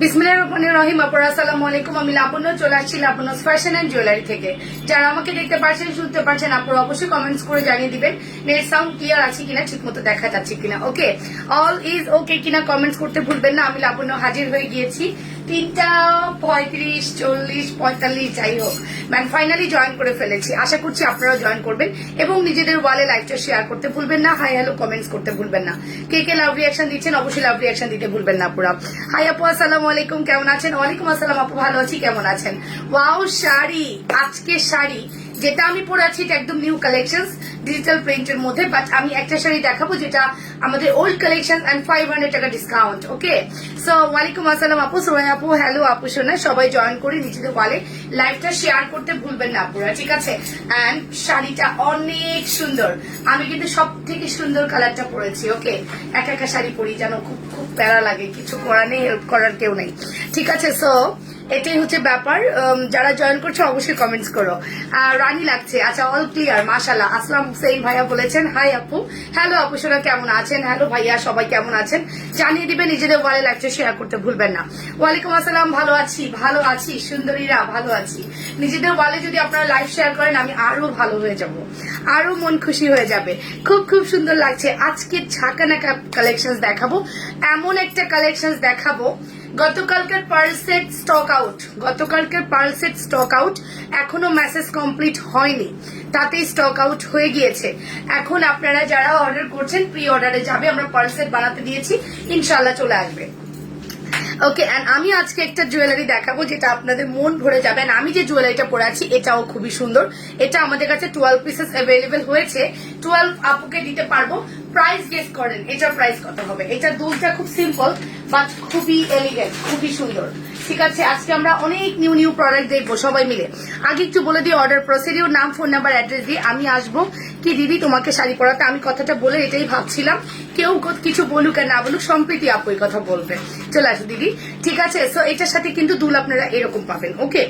বিসমিল্লাহির রহমানির রহিম। আপুরা আসসালামু আলাইকুম। আমি লাবণ্য চলে আসছি লাবণ্য ফ্যাশন এন্ড জুয়েলারি থেকে। যারা আমাকে দেখতে পাচ্ছেন শুনতে পাচ্ছেন আপুরা অবশ্যই কমেন্টস করে জানিয়ে দিবেন নেট সাউন্ড ক্লিয়ার আছে কিনা, ঠিক মতো দেখা যাচ্ছে কিনা। ওকে, অল ইজ ওকে কিনা কমেন্টস করতে ভুলবেন না। আমি লাবণ্য হাজির হয়ে গিয়েছি 3:35, 40, 45 যাই হোক, ফাইনালি জয়েন করে ফেলেছি। আশা করছি আপনারাও জয়েন করবেন এবং নিজেদের ওয়ালে লাইভটা শেয়ার করতে ভুলবেন না। হাই হ্যালো কমেন্টস করতে ভুলবেন না। কে কে লাভ রিয়াকশন দিচ্ছেন অবশ্যই লাভ রিয়াকশন দিতে ভুলবেন না আপুরা। হাই আপু, আসসালামু আলাইকুম, কেমন আছেন? ওয়ালাইকুম আসসালাম আপু, ভালো আছি, কেমন আছেন? ওয়াও শাড়ি, আজকে শাড়ি যেটা আমি পরে আছি এটা একদম নিউ কালেকশনস ডিজিটাল প্রিন্টের মধ্যে, বাট আমি একটা শাড়ি দেখাবো যেটা আমাদের ওল্ড কালেকশন এন্ড 500 টাকা ডিসকাউন্ট। ওকে, সো ওয়ালাইকুম আসসালাম আপু, সোহাই আপু, হ্যালো আপু শোনা, সবাই জয়েন করে নিজেদের ওয়ালে লাইভটা শেয়ার করতে ভুলবেন না আপুরা, ঠিক আছে? এন্ড শাড়িটা অনেক সুন্দর, আমি কিন্তু সব থেকে সুন্দর কালারটা পরেছি। ওকে, একা একা শাড়ি পরি যেন খুব খুব প্যারা লাগে, কিছু করার নেই, হেল্প করার কেউ নেই, ঠিক আছে? সো এটাই হচ্ছে ব্যাপার। যারা জয়েন করছে অবশ্যই কমেন্টস করো। রানী লাগছে, আচ্ছা অল ক্লিয়ার, মাশাআল্লাহ। আসলাম হুসেইন ভাইয়া বলেছেন হাই আপু, হ্যালো আপু সোনা, কেমন আছেন? হ্যালো ভাইয়া, সবাই কেমন আছেন জানিয়ে দিবেন, নিজেদের ওয়ালে লাইভটা শেয়ার করতে ভুলবেন না। ওয়ালাইকুম আসসালাম, ভালো আছি, ভালো আছি সুন্দরীরা, ভালো আছি। নিজেদের ওয়ালে যদি আপনারা লাইভ শেয়ার করেন আমি আরো ভালো হয়ে যাব, আরো মন খুশি হয়ে যাবে। খুব খুব সুন্দর লাগছে। আজকে ঝাঁকানাকা কালেকশনস দেখাবো, এমন একটা কালেকশনস দেখাবো। গতকালকের পার্ল সেট স্টক আউট, গতকালকের পার্ল সেট স্টক আউট, এখনো মেসেজ কমপ্লিট হয়নি, তাতেই স্টক আউট হয়ে গিয়েছে। এখন আপনারা যারা অর্ডার করছেন প্রি অর্ডারে যাবে, আমরা পার্ল সেট বানাতে দিয়েছি, ইনশাল্লাহ চলে আসবে। ওকে, এন্ড আমি আজকে একটা জুয়েলারি দেখাবো যেটা আপনাদের মন ভরে যাবে। আমি যে জুয়েলারিটা পরে আছি এটাও খুবই সুন্দর। এটা আমাদের কাছে 12 পিসেস অ্যাভেলেবেল হয়েছে, 12 আপুকে দিতে পারবো। প্রাইস গেস করেন এটার প্রাইস কত হবে? এটা দুলটা খুব সিম্পল বাট খুবই এলিগেন্ট, খুবই সুন্দর, ঠিক আছে? আজকে আমরা অনেক নিউ নিউ প্রোডাক্ট দেখবো সবাই মিলে। আগে একটু বলে দিই অর্ডার প্রসিডিউর, নাম, ফোন নাম্বার, অ্যাড্রেস দিয়ে আমি আসবো কি দিদি তোমাকে শাড়ি পরাতে। আমি কথাটা বলে এটাই ভাবছিলাম, কেউ কিছু বলুক আর না বলুক, সম্প্রীতি আপু এই কথা বলবে। চলে আসো দিদি, ঠিক আছে? সো এটার সাথে কিন্তু দুল আপনারা এরকম পাবেন। ওকে,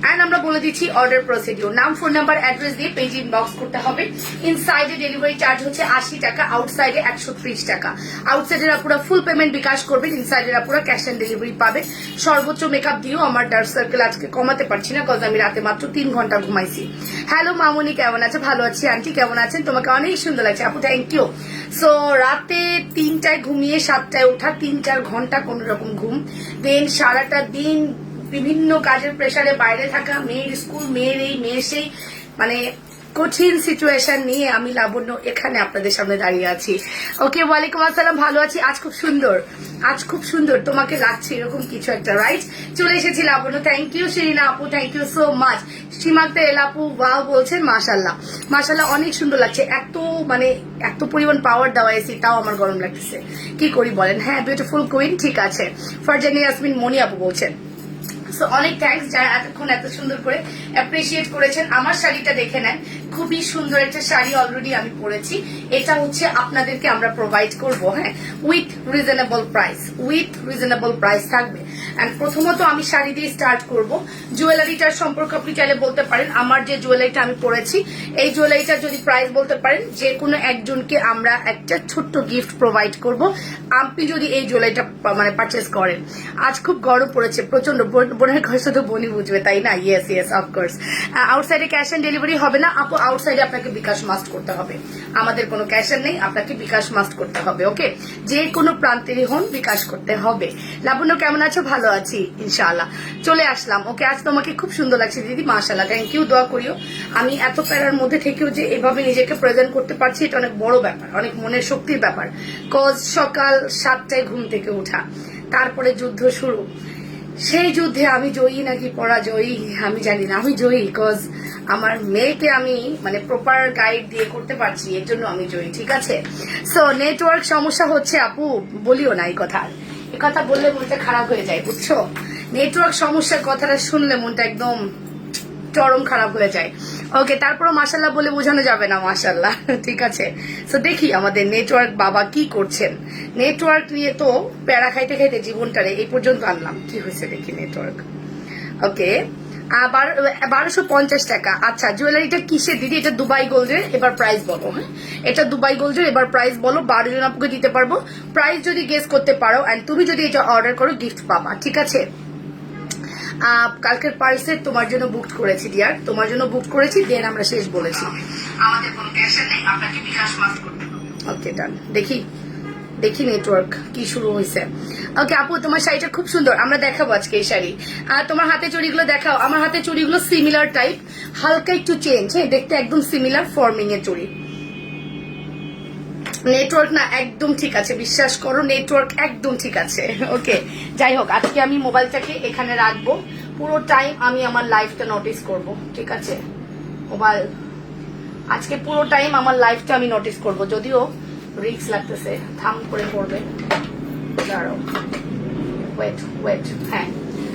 এন্ড আমরা বলে দিচ্ছি অর্ডার প্রসিডিউর, নাম, ফোন নাম্বার, অ্যাড্রেস দিয়ে পেজ ইনবক্স করতে হবে। ইনসাইডে ডেলিভারি চার্জ হচ্ছে 80 টাকা, আউটসাইডে 130 টাকা। আউটসাইডের আপুরা ফুল পেমেন্ট বিকাশ করবেন, ইনসাইডের আপুরা ক্যাশ অন ডেলিভারি পাবে। সর্বোচ্চ মেকআপ দিয়েও আমার ডার্ক সার্কেল আজকে কমাতে পারছি না, কজ আমি রাতে মাত্র 3 ঘন্টা ঘুমাইছি। হ্যালো মামুনি, কেমন আছে? ভালো আছি। আন্টি কেমন আছেন? তোমাকে অনেক সুন্দর লাগছে আপু, থ্যাংক ইউ। সো রাতে 3টায় ঘুমিয়ে 7টায় ওঠা, 3-4 ঘন্টা কোন রকম ঘুম, দেন সারাটা দিন বিভিন্ন কাজের প্রেসারে বাইরে থাকা, মেয়ের স্কুল, মেয়ের এই মেয়ের সেই, মানে কঠিন সিচুয়েশন নিয়ে আমি লাবণ্য এখানে আপনাদের সামনে দাঁড়িয়ে আছি। ওকে, ওয়ালাইকুম আসসালাম, ভালো আছি। আজ খুব সুন্দর, আজ খুব সুন্দর তোমাকে লাগছে এরকম কিছু একটা, রাইট? চলে এসেছি লাবণ্য, থ্যাংক ইউ শিরিনা আপু, থ্যাংক ইউ সো মাচ। সীমাক্ত এল আপু ওয়াও বলছেন, মাশাল্লাহ মাশাল্লাহ, অনেক সুন্দর লাগছে। এত মানে এত পরিমাণ পাওয়ার দেওয়া এসি, তাও আমার গরম লাগতেছে, কি করি বলেন? হ্যাঁ, বিউটিফুল কুইন, ঠিক আছে। ফারজানি ইয়াসমিন মনি আপু বলছেন। সো অনেক থ্যাঙ্কস যারা এতক্ষণ এত সুন্দর করে অ্যাপ্রিসিয়েট করেছেন। আমার শাড়িটা দেখে নেন, খুবই সুন্দর একটা শাড়ি অলরেডি আমি পরেছি। এটা হচ্ছে আপনাদেরকে আমরা প্রোভাইড করব, হ্যাঁ, with reasonable price, with reasonable price থাকবে। এন্ড প্রথমত আমি শাড়ি দিয়ে স্টার্ট করব। জুয়েলারিটার সম্পর্কে আপনি চাইলে বলতে পারেন, আমার যে জুয়েলারিটা আমি পরেছি এই জুয়েলারিটার যদি প্রাইস বলতে পারেন, যে কোনো একজনকে আমরা একটা ছোট্ট গিফট প্রোভাইড করব আপনি যদি এই জুয়েলারিটা মানে পারচেস করেন। আজ খুব গরম পড়েছে প্রচন্ড, বোনের খরচা তো বোনই বুঝবে, তাই না? Yes yes, of course. আউটসাইডে ক্যাশ অন ডেলিভারি হবে না আপু, আউটসাইডে আপনাকে বিকাশ মাস্ট করতে হবে। আমাদের কোনো ক্যাশ অন নেই, আপনাকে বিকাশ মাস্ট করতে হবে। ওকে, যে কোনো প্রান্তেরই হন বিকাশ করতে হবে। লাবণ্য কেমন আছো? ভালো আছি ইনশাআল্লাহ, চলে আসলাম। ওকে, আজ তোমাকে খুব সুন্দর লাগছে দিদি, মাশাআল্লাহ, থ্যাংক ইউ, দোয়া করিও। আমি এত প্যারার মধ্যে থেকেও যে এভাবে নিজেকে প্রেজেন্ট করতে পারছি, এটা অনেক বড় ব্যাপার, অনেক মনের শক্তির ব্যাপার। কজ সকাল 7টায় ঘুম থেকে ওঠা, তারপরে যুদ্ধ শুরু, সেই যুদ্ধে আমি জয়ী নাকি পরাজয়ী আমি জানি না, আমি জয়ী, কজ আমার মেয়েকে আমি মানে প্রপার গাইড দিয়ে করতে পারছি, এর জন্য আমি জয়ী, ঠিক আছে? সো নেটওয়ার্ক সমস্যা হচ্ছে আপু, বলিও না এই কথা, এই কথা বললে মনটা খারাপ হয়ে যায়, বুঝছো? নেটওয়ার্ক সমস্যার কথাটা শুনলে মনটা একদম চরম খারাপ হয়ে যায়। ওকে, তারপরও মাশাল্লাহ বলে বোঝানো যাবে না, মাশাল্লাহ, ঠিক আছে? তো দেখি আমাদের নেটওয়ার্ক বাবা কি করছেন। নেটওয়ার্ক নিয়ে তো প্যারা খাইতে খাইতে জীবনটারে এই পর্যন্ত আনলাম, কি হয়েছে দেখি নেটওয়ার্ক। ওকে, 1250 টাকা। আচ্ছা, জুয়েলারিটা কিসের দিদি? এটা দুবাই গোল্ডের। এবার প্রাইস বলো। হ্যাঁ, এটা দুবাই গোল্ডের। এবার প্রাইস বলো। 12 জন আপুকে দিতে পারবো। প্রাইস যদি গেস করতে পারো এন্ড তুমি যদি এটা অর্ডার করো গিফট পাবা, ঠিক আছে? কালকের পার্সেল তোমার জন্য বুক করেছি ডিয়ার, তোমার জন্য বুক করেছি। দেন আমরা শেষ বলেছি, আমাদের কোনো টেনশন নেই, আপনাকে বিকাশ মাস করতে হবে। ওকে ডান। দেখি দেখি নেটওয়ার্ক কি শুরু হয়েছে। ওকে আপু, তোমার শাড়িটা খুব সুন্দর, আমরা দেখাবো আজকে এই শাড়ি। তোমার হাতে চুড়িগুলো দেখাও। আমার হাতে চুড়িগুলো সিমিলার টাইপ, হালকা একটু চেঞ্জ। হ্যাঁ, দেখতে একদম সিমিলার ফর্মিং এর চুড়ি। নেটওয়ার্ক না একদম ঠিক আছে, বিশ্বাস করো নেটওয়ার্ক একদম ঠিক আছে। ওকে, যাই হোক, আজকে আমি মোবাইলটাকে এখানে রাখবো। পুরো টাইম আমি আমার লাইফটা নোটিস করব, ঠিক আছে? মোবাইল আজকে পুরো টাইম আমার লাইফটা আমি নোটিস করব, যদিও রিস্ক লাগতেছে, থাম করে পড়বে। দাঁড়াও, ওয়েট ওয়েট। হ্যাঁ,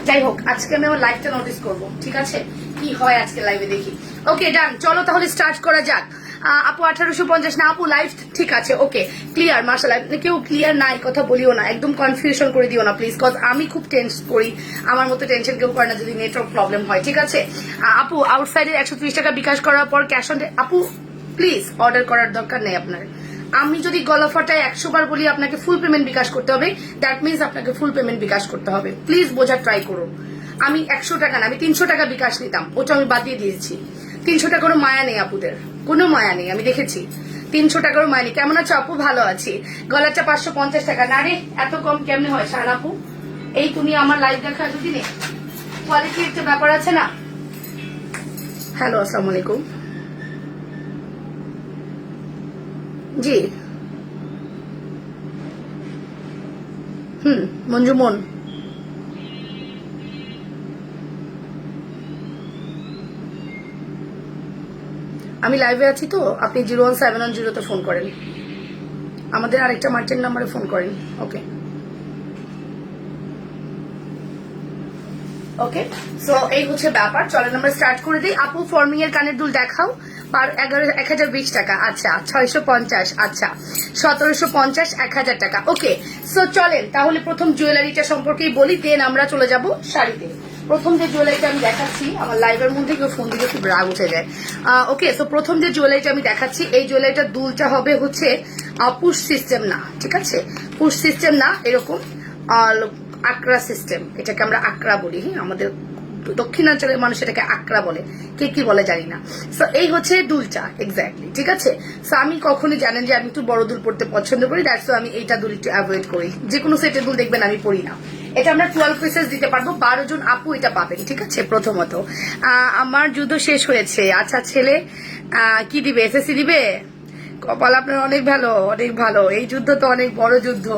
যাই হোক, আজকে আমি আমার লাইফটা নোটিস করব, ঠিক আছে? কি হয় আজকে লাইভে দেখি। ওকে ডান, চলো তাহলে স্টার্ট করা যাক। আপু 1850 না আপু, লাইফ ঠিক আছে। ওকে, ক্লিয়ার। মার্শাল, কেউ ক্লিয়ার নাই কথা বলিও না, একদম কনফিউশন করে দিও না প্লিজ, কজ আমি খুব টেন্স করি। আমার মতো টেনশন কেউ করে না যদি নেটওয়ার্ক প্রবলেম হয়, ঠিক আছে? আপু আউটসাইডে 130 টাকা বিকাশ করার পর ক্যাশ অন। আপু প্লিজ অর্ডার করার দরকার নেই আপনার। আমি যদি গলা ফাটায় 100 বার বলি আপনাকে ফুল পেমেন্ট বিকাশ করতে হবে, দ্যাট মিনস আপনাকে ফুল পেমেন্ট বিকাশ করতে হবে। প্লিজ বোঝার ট্রাই করুন। আমি 100 টাকা না, আমি 300 টাকা বিকাশ নিতাম, ওটা আমি বাদ দিয়ে দিয়েছি। 300 টাকারও মায়া নেই আপুদের, কোনো মায়া নেই, আমি দেখেছি। 300 টাকারও মায়া নেই। কেমন আছো আপু? ভালো আছি। গলাটা 550 টাকা। না রে, এত কম কেমনে হয় শান আপু? এই তুমি আমার লাইভ দেখা এতদিনে, কোয়ালিটির একটা ব্যাপার আছে না। হ্যালো, আসসালামু আলাইকুম। জি, মঞ্জুমন। আমি লাইভে আছি তো, আপনি 01710 ফোন করেন, আমাদের আরেকটা মার্চেন্ট নাম্বারে ফোন করেন। ওকে ওকে, সো এই হচ্ছে ব্যাপার। চলেন আমরা স্টার্ট করে দিই। আপু ফর্মিং এর কানের দুল দেখাও। 1020 টাকা। আচ্ছা 650। আচ্ছা 1750, 1000 টাকা। ওকে, সো চলেন তাহলে প্রথম জুয়েলারিটা সম্পর্কেই বলি, দেন আমরা চলে যাব শাড়িতে। প্রথম যে জুয়েলারিটা আমি দেখাচ্ছি, আমার লাইভের মধ্যে কেউ ফোন দিলে খুব রাগ উঠে যায়। ওকে, সো প্রথম যে জুয়েলারিটা আমি দেখাচ্ছি, এই জুয়েলারিটার দুলটা হবে হচ্ছে পুশ সিস্টেম না, ঠিক আছে? পুশ সিস্টেম না, এরকম আকড়া সিস্টেম। এটাকে আমরা আকড়া বলি। হ্যাঁ, আমাদের দক্ষিণাঞ্চলের মানুষ এটাকে আকড়া বলে, কে কি বলে জানি না। সো এই হচ্ছে দুলটা এক্স্যাক্টলি, ঠিক আছে? সো আমি কখনোই জানেন যে আমি একটু বড় দুল পড়তে পছন্দ করি, দ্যাটস আমি এইটা দুল একটু অ্যাভয়েড করি। যে কোনো সেটের দুল দেখবেন আমি পড়ি না। এটা আমরা 12 পিসেস দিতে পারবো, 12 জন আপু এটা পাবেন, ঠিক আছে? প্রথমত আমার যুদ্ধ শেষ হয়েছে। আচ্ছা, ছেলে কি দিবে? এসএসসি দিবে? কপাল আপনার অনেক ভালো, অনেক ভালো। এই যুদ্ধ তো অনেক বড় যুদ্ধ।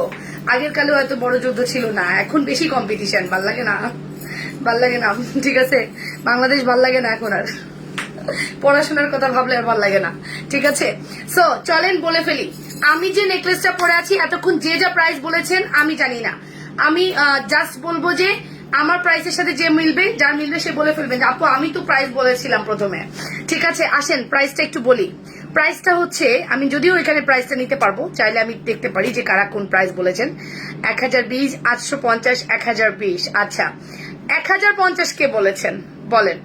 আগের কালেও এত বড় যুদ্ধ ছিল না, এখন বেশি কম্পিটিশন। ভাল লাগে না, ভাল লাগে না, ঠিক আছে? বাংলাদেশ ভাল লাগে না এখন আর, পড়াশোনার কথা ভাবলে আর ভাল লাগে না, ঠিক আছে? সো চলেন বলে ফেলি। আমি যে নেকলেসটা পরে আছি, এতক্ষণ যে যা প্রাইস বলেছেন আমি জানি না। আমি জাস্ট বলবো যে আমার প্রাইসের সাথে যে মিলবে, যার মিলবে সে বলে ফেলবেন যে আপু আমি তো প্রাইস বলেছিলাম প্রথমে, ঠিক আছে? আসেন প্রাইসটা একটু বলি। প্রাইসটা হচ্ছে, আমি যদিও এখানে প্রাইসটা নিতে পারবো, চাইলে আমি দেখতে পারি যে কারা কোন প্রাইস বলেছেন। 1020, 850, 1020। আচ্ছা 1050 কে বলেছেন বলেন?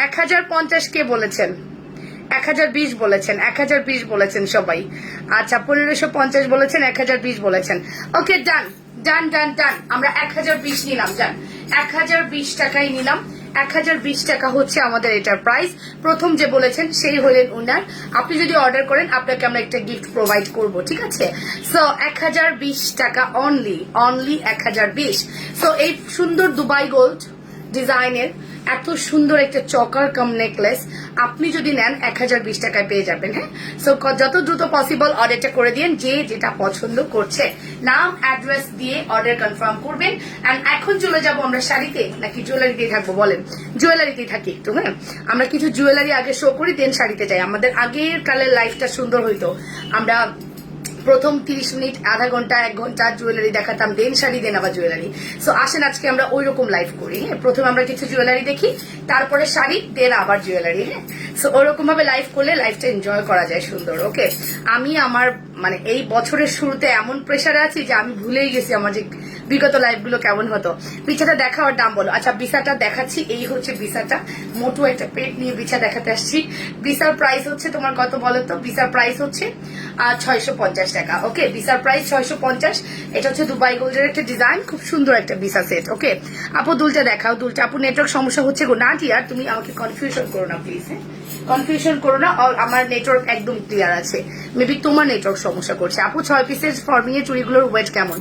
1050 কে বলেছেন? 1020 বলেছেন, 1020 বলেছেন সবাই। আচ্ছা 1550 বলেছেন, 1020 বলেছেন। ওকে ডান ডান ডান ডান, আমরা 1020 নিলাম। ডান, 1020 টাকাই নিলাম। 1020 টাকা হচ্ছে আমাদের এটার প্রাইস। প্রথম যে বলেছেন সেই হলেন উনার। আপনি যদি অর্ডার করেন আপনাকে আমরা একটা গিফট প্রোভাইড করব, ঠিক আছে? সো 1020 টাকা অনলি, অনলি 1020। সো এই সুন্দর দুবাই গোল্ড ডিজাইনের এত সুন্দর একটা চকার কাম নেকলেস আপনি যদি নেন 1020 টাকায় পেয়ে যাবেন। হ্যাঁ, সো যত দ্রুত পসিবল অর্ডারটা করে দিন, যে যেটা পছন্দ করছে। নাম অ্যাড্রেস দিয়ে অর্ডার কনফার্ম করবেন। এন্ড এখন চলে যাব আমরা শাড়িতে, নাকি জুয়েলারিতেই থাকবো বলেন? জুয়েলারিতেই থাকি একটু। হ্যাঁ, আমরা কিছু জুয়েলারি আগে শো করি, দেন শাড়িতে যাই। আমাদের আগের কালের লাইফটা সুন্দর হইতো। আমরা প্রথম 30 মিনিট, আধা ঘন্টা, 1 ঘন্টা জুয়েলারি দেখাতাম, দেন শাড়ি, দেন আবার জুয়েলারি। সো আসেন আজকে আমরা ওই রকম লাইভ করি। হ্যাঁ, প্রথমে আমরা কিছু জুয়েলারি দেখি, তারপরে শাড়ি, দেন আবার জুয়েলারি। হ্যাঁ, সো ওরকম ভাবে লাইভ করলে লাইফটা এনজয় করা যায় সুন্দর। ওকে, আমি আমার মানে এই বছরের শুরুতে এমন প্রেসারে আছি যে আমি ভুলেই গেছি আমার যে বিগত লাইভগুলো কেমন হতো। বিছাটা দেখা আর দাম বলো। আচ্ছা বিছাটা দেখাচ্ছি, এই হচ্ছে বিছাটা, মোটু একটা পেট নিয়ে বিছা দেখাতে আসছি। বিছার প্রাইস হচ্ছে তোমার কত বলো তো? বিছার প্রাইস হচ্ছে 650 টাকা। ওকে, বিছার প্রাইস 650। এটা হচ্ছে দুবাই গোল্ডের একটা ডিজাইন, খুব সুন্দর একটা বিছা সেট। ওকে আপু দুলটা দেখাও, দুলটা। আপু নেটওয়ার্ক সমস্যা হচ্ছে গো না ডিয়ার, তুমি আমাকে কনফিউশন করো না প্লিজ, হ্যাঁ কনফিউশন করো না। আমার নেটওয়ার্ক একদম ক্লিয়ার আছে, মেবি তোমার নেটওয়ার্ক সমস্যা করছে। আপু 6 পিসের ফর্মিং এর চুড়িগুলোর ওয়েট কেমন?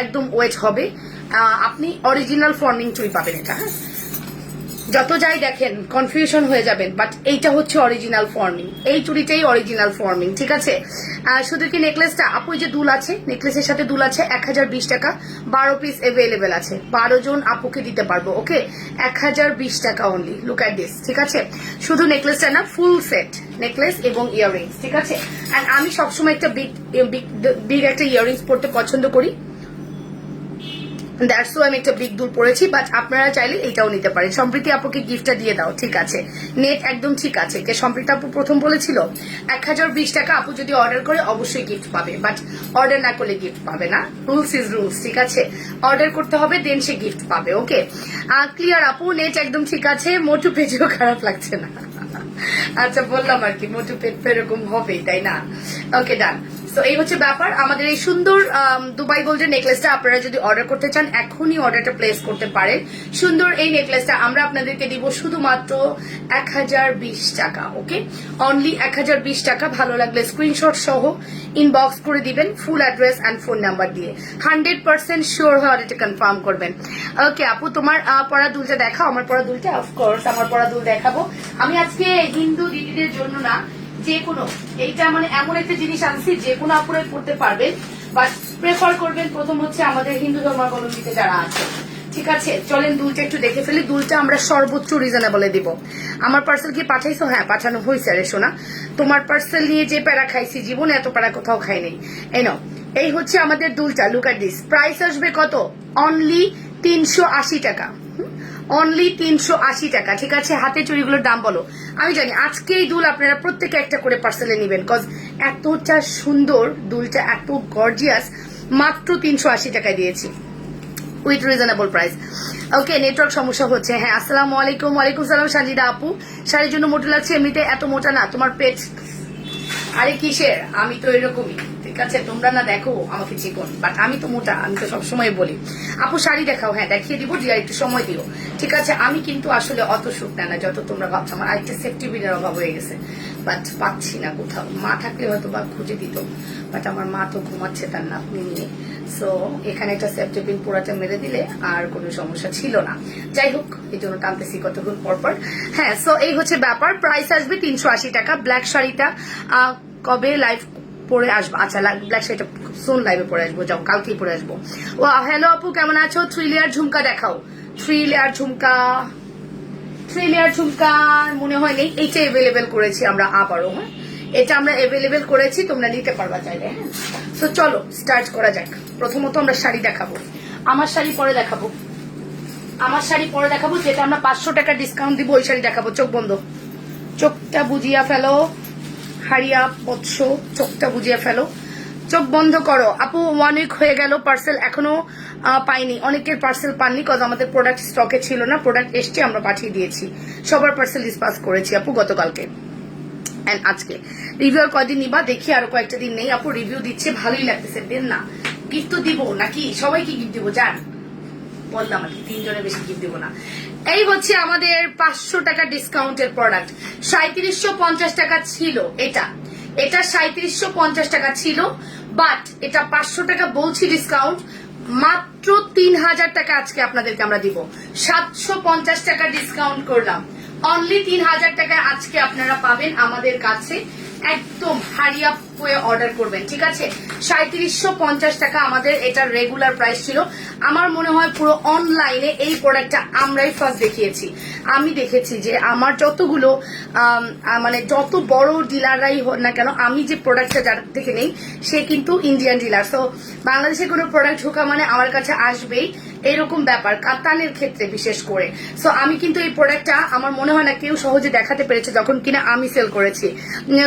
একদম ওয়েট হবে, আপনি অরিজিনাল ফর্মিং চুড়ি পাবেন এটা। হ্যাঁ যত যাই দেখেন কনফিউশন হয়ে যাবেন, বাট এইটা হচ্ছে অরিজিনাল ফর্মিং, এই চুড়িটাই অরিজিনাল ফর্মিং, ঠিক আছে। শুধু কি নেকলেসটা আপু, যে দুল আছে নেকলেসের সাথে দুল আছে 1020 টাকা, 12 পিস এভেলেবেল আছে, 12 জন আপুকে দিতে পারবো। ওকে 1020 টাকা অনলি, লুক অ্যাট দিস, ঠিক আছে। শুধু নেকলেসটা না, ফুল সেট নেকলেস এবং ইয়াররিংস, ঠিক আছে। এন্ড আমি সবসময় একটা বিগ একটা ইয়াররিংস পরতে পছন্দ করি, দ্যাটস ওয়াই আমি একটা বিগ দুল পরেছি, বাট আপনারা চাইলে এটাও নিতে পারেন। সম্প্রীতি আপুকে গিফটটা দিয়ে দাও, ঠিক আছে। নেট একদম ঠিক আছে, কে সম্প্রীতি আপু প্রথম বলেছিল 1020 টাকা। আপু যদি অর্ডার করে অবশ্যই গিফট পাবে, বাট অর্ডার না করলে গিফট পাবে না, রুলস ইজ রুলস, ঠিক আছে। অর্ডার করতে হবে, দেন সে গিফট পাবে। ওকে ক্লিয়ার আপু, নেট একদম ঠিক আছে, মোটু পেজেও খারাপ লাগছে না। আচ্ছা বললাম আর কি, মোটু পেট এরকম হবে, তাই না? ওকে ডান। তো এই হচ্ছে ব্যাপার, আমাদের এই সুন্দর দুবাই গোল্ডের নেকলেসটা আপনারা যদি অর্ডার করতে চান এখনই অর্ডারটা প্লেস করতে পারেন। সুন্দর এই নেকলেসটা আমরা আপনাদেরকে দিব শুধুমাত্র 1020 টাকা। ওকে অনলি 1020 টাকা। ভালো লাগলে স্ক্রিনশট সহ ইনবক্স করে দিবেন, full address and phone number দিয়ে। 100% শিওর হয়ে অর্ডারটা কনফার্ম করবেন। ওকে আপু তোমার পরা দুলটা দেখাও। আমার পরা দুলটা, অফকোর্স আমার পরা দুল দেখাবো। আমি আজকে হিন্দু দিদিদের জন্য না, যে কোনো, এইটা মানে এমন একটা জিনিস আনছি যে কোনো আপুরে পড়তে পারবেন, বাট প্রেফার করবেন প্রথম হচ্ছে আমাদের হিন্দু ধর্মাবলম্বীতে যারা আছে, ঠিক আছে। চলেন দুলটা একটু দেখে ফেলি। দুলটা আমরা সর্বোচ্চ রিজনেবলে দিব। আমার পার্সেল কি পাঠাইছো? হ্যাঁ পাঠানো হয়েছে রে সোনা। তোমার পার্সেল নিয়ে যে প্যারা খাইছি, জীবনে এত প্যারা কোথাও খাই নাই। এই হচ্ছে আমাদের দুলটা, লুক এট দিস। প্রাইস আসবে কত? অনলি 380 টাকা, অনলি 380 টাকা, ঠিক আছে। হাতে চুড়িগুলোর দাম বলো। আমি জানি আজকে এই দুল আপনারা প্রত্যেকে একটা করে পার্সেলে নিবেন, কজ এতটা সুন্দর দুলটা, এত গর্জিয়াস, মাত্র 380 টাকায় দিয়েছি with reasonable price. Okay network সমস্যা হচ্ছে। হ্যাঁ আসসালামু আলাইকুম। ওয়ালাইকুম সালাম সাজিদা আপু। শাড়ির জন্য মোটা লাগছে, এমনিতে এত মোটা না, তোমার পেট আরে কিসের, আমি তো এরকমই, ঠিক আছে। তোমরা না দেখো আমাকে চিকন, বাট আমি তো মোটা, আমি তো সবসময় বলি। আপু শাড়ি দেখাও। হ্যাঁ দেখিয়ে দিব, দিয়ে একটু সময় দিও, ঠিক আছে। আমি কিন্তু আসলে অত শুকনা না যত তোমরা ভাবছো। আমার আরেকটা সেফটি বিনের অভাব হয়ে গেছে, বাট পাচ্ছি না কোথাও। মা থাকলে হয়তো বা খুঁজে দিত, বাট আমার মা তো ঘুমাচ্ছে তার নাতনি নিয়ে। সো এখানে একটা সেফটি পিন পুরাটা মেরে দিলে আর কোনো সমস্যা ছিল না। যাই হোক, এই জন্য টানতেছি কতক্ষণ পরপর। হ্যাঁ সো এই হচ্ছে ব্যাপার। প্রাইস আসবে 380 টাকা। ব্ল্যাক শাড়িটা কবে লাইভ পরে আসবো? আচ্ছা ব্ল্যাক শাড়িটা সোন লাইভে পরে আসবো, যাও কালকেই পরে আসবো। ও হ্যালো আপু কেমন আছো? 3 লেয়ার ঝুমকা দেখাও। 3 লেয়ার ঝুমকা, 3 লেয়ার ঝুমকা মনে হয় নেই। এইটা এভেলেবেল করেছি আমরা আবারও। হ্যাঁ এটা আমরা এভেলেবেল করেছি, তোমরা নিতে পারবা চাইলে। হ্যাঁ সো চলো স্টার্ট করা যাক। প্রথমত আমরা শাড়ি দেখাবো, আমার শাড়ি পরে দেখাবো, আমার শাড়ি পরে দেখাবো। যেটা আমরা 500 টাকা ডিসকাউন্ট দিব ওই শাড়ি দেখাবো। চোখ বন্ধ, চোখটা বুঝিয়া ফেলো। হারিয়া বৎস, চোখটা বুঝিয়ে ফেলো, চোখ বন্ধ করো। আপু 1 উইক হয়ে গেল, পার্সেল এখনো পাইনি। অনেকের পার্সেল পাননি, কজ আমাদের প্রোডাক্ট স্টকে ছিল না। প্রোডাক্ট এসছে, আমরা পাঠিয়ে দিয়েছি। সবার পার্সেল ডিসপাস করেছি আপু গতকালকে এন্ড আজকে। রিভিউ আর কয়দিন নিবা? দেখি আরো কয়েকটা দিন নেই। আপু রিভিউ দিচ্ছে, ভালোই লাগতেছে, দেন না। গিফট তো দিব নাকি, সবাইকে গিফট দিব, জান বললাম আর কি, 3 জনের বেশি গিফট দিব না। এই হচ্ছে আমাদের 500 টাকা ডিসকাউন্টের প্রোডাক্ট। 3750 টাকা ছিল এটা, এটা 3750 টাকা ছিল, বাট এটা 500 টাকা বলছি ডিসকাউন্ট, মাত্র 3000 টাকা আজকে আপনাদেরকে আমরা দিব। 750 টাকা ডিসকাউন্ট করলাম, অনলি 3000 টাকা আজকে আপনারা পাবেন আমাদের কাছে। একদম হারিয়া হয়ে অর্ডার করবেন, ঠিক আছে। 3750 টাকা আমাদের এটার রেগুলার প্রাইস ছিল। আমার মনে হয় পুরো অনলাইনে এই প্রোডাক্টটা আমরাই ফার্স্ট দেখিয়েছি। আমি দেখেছি যে আমার যতগুলো মানে যত বড় ডিলাররাই হোক না কেন, আমি যে প্রোডাক্টটা যার থেকে নেই সে কিন্তু ইন্ডিয়ান ডিলার। তো বাংলাদেশে কোনো প্রোডাক্ট ঢোকা মানে আমার কাছে আসবেই, এরকম ব্যাপার কাতানের ক্ষেত্রে বিশেষ করে। সো আমি কিন্তু এই প্রোডাক্টটা আমার মনে হয় না কেউ সহজে দেখাতে পেরেছে যখন কিনা আমি সেল করেছি।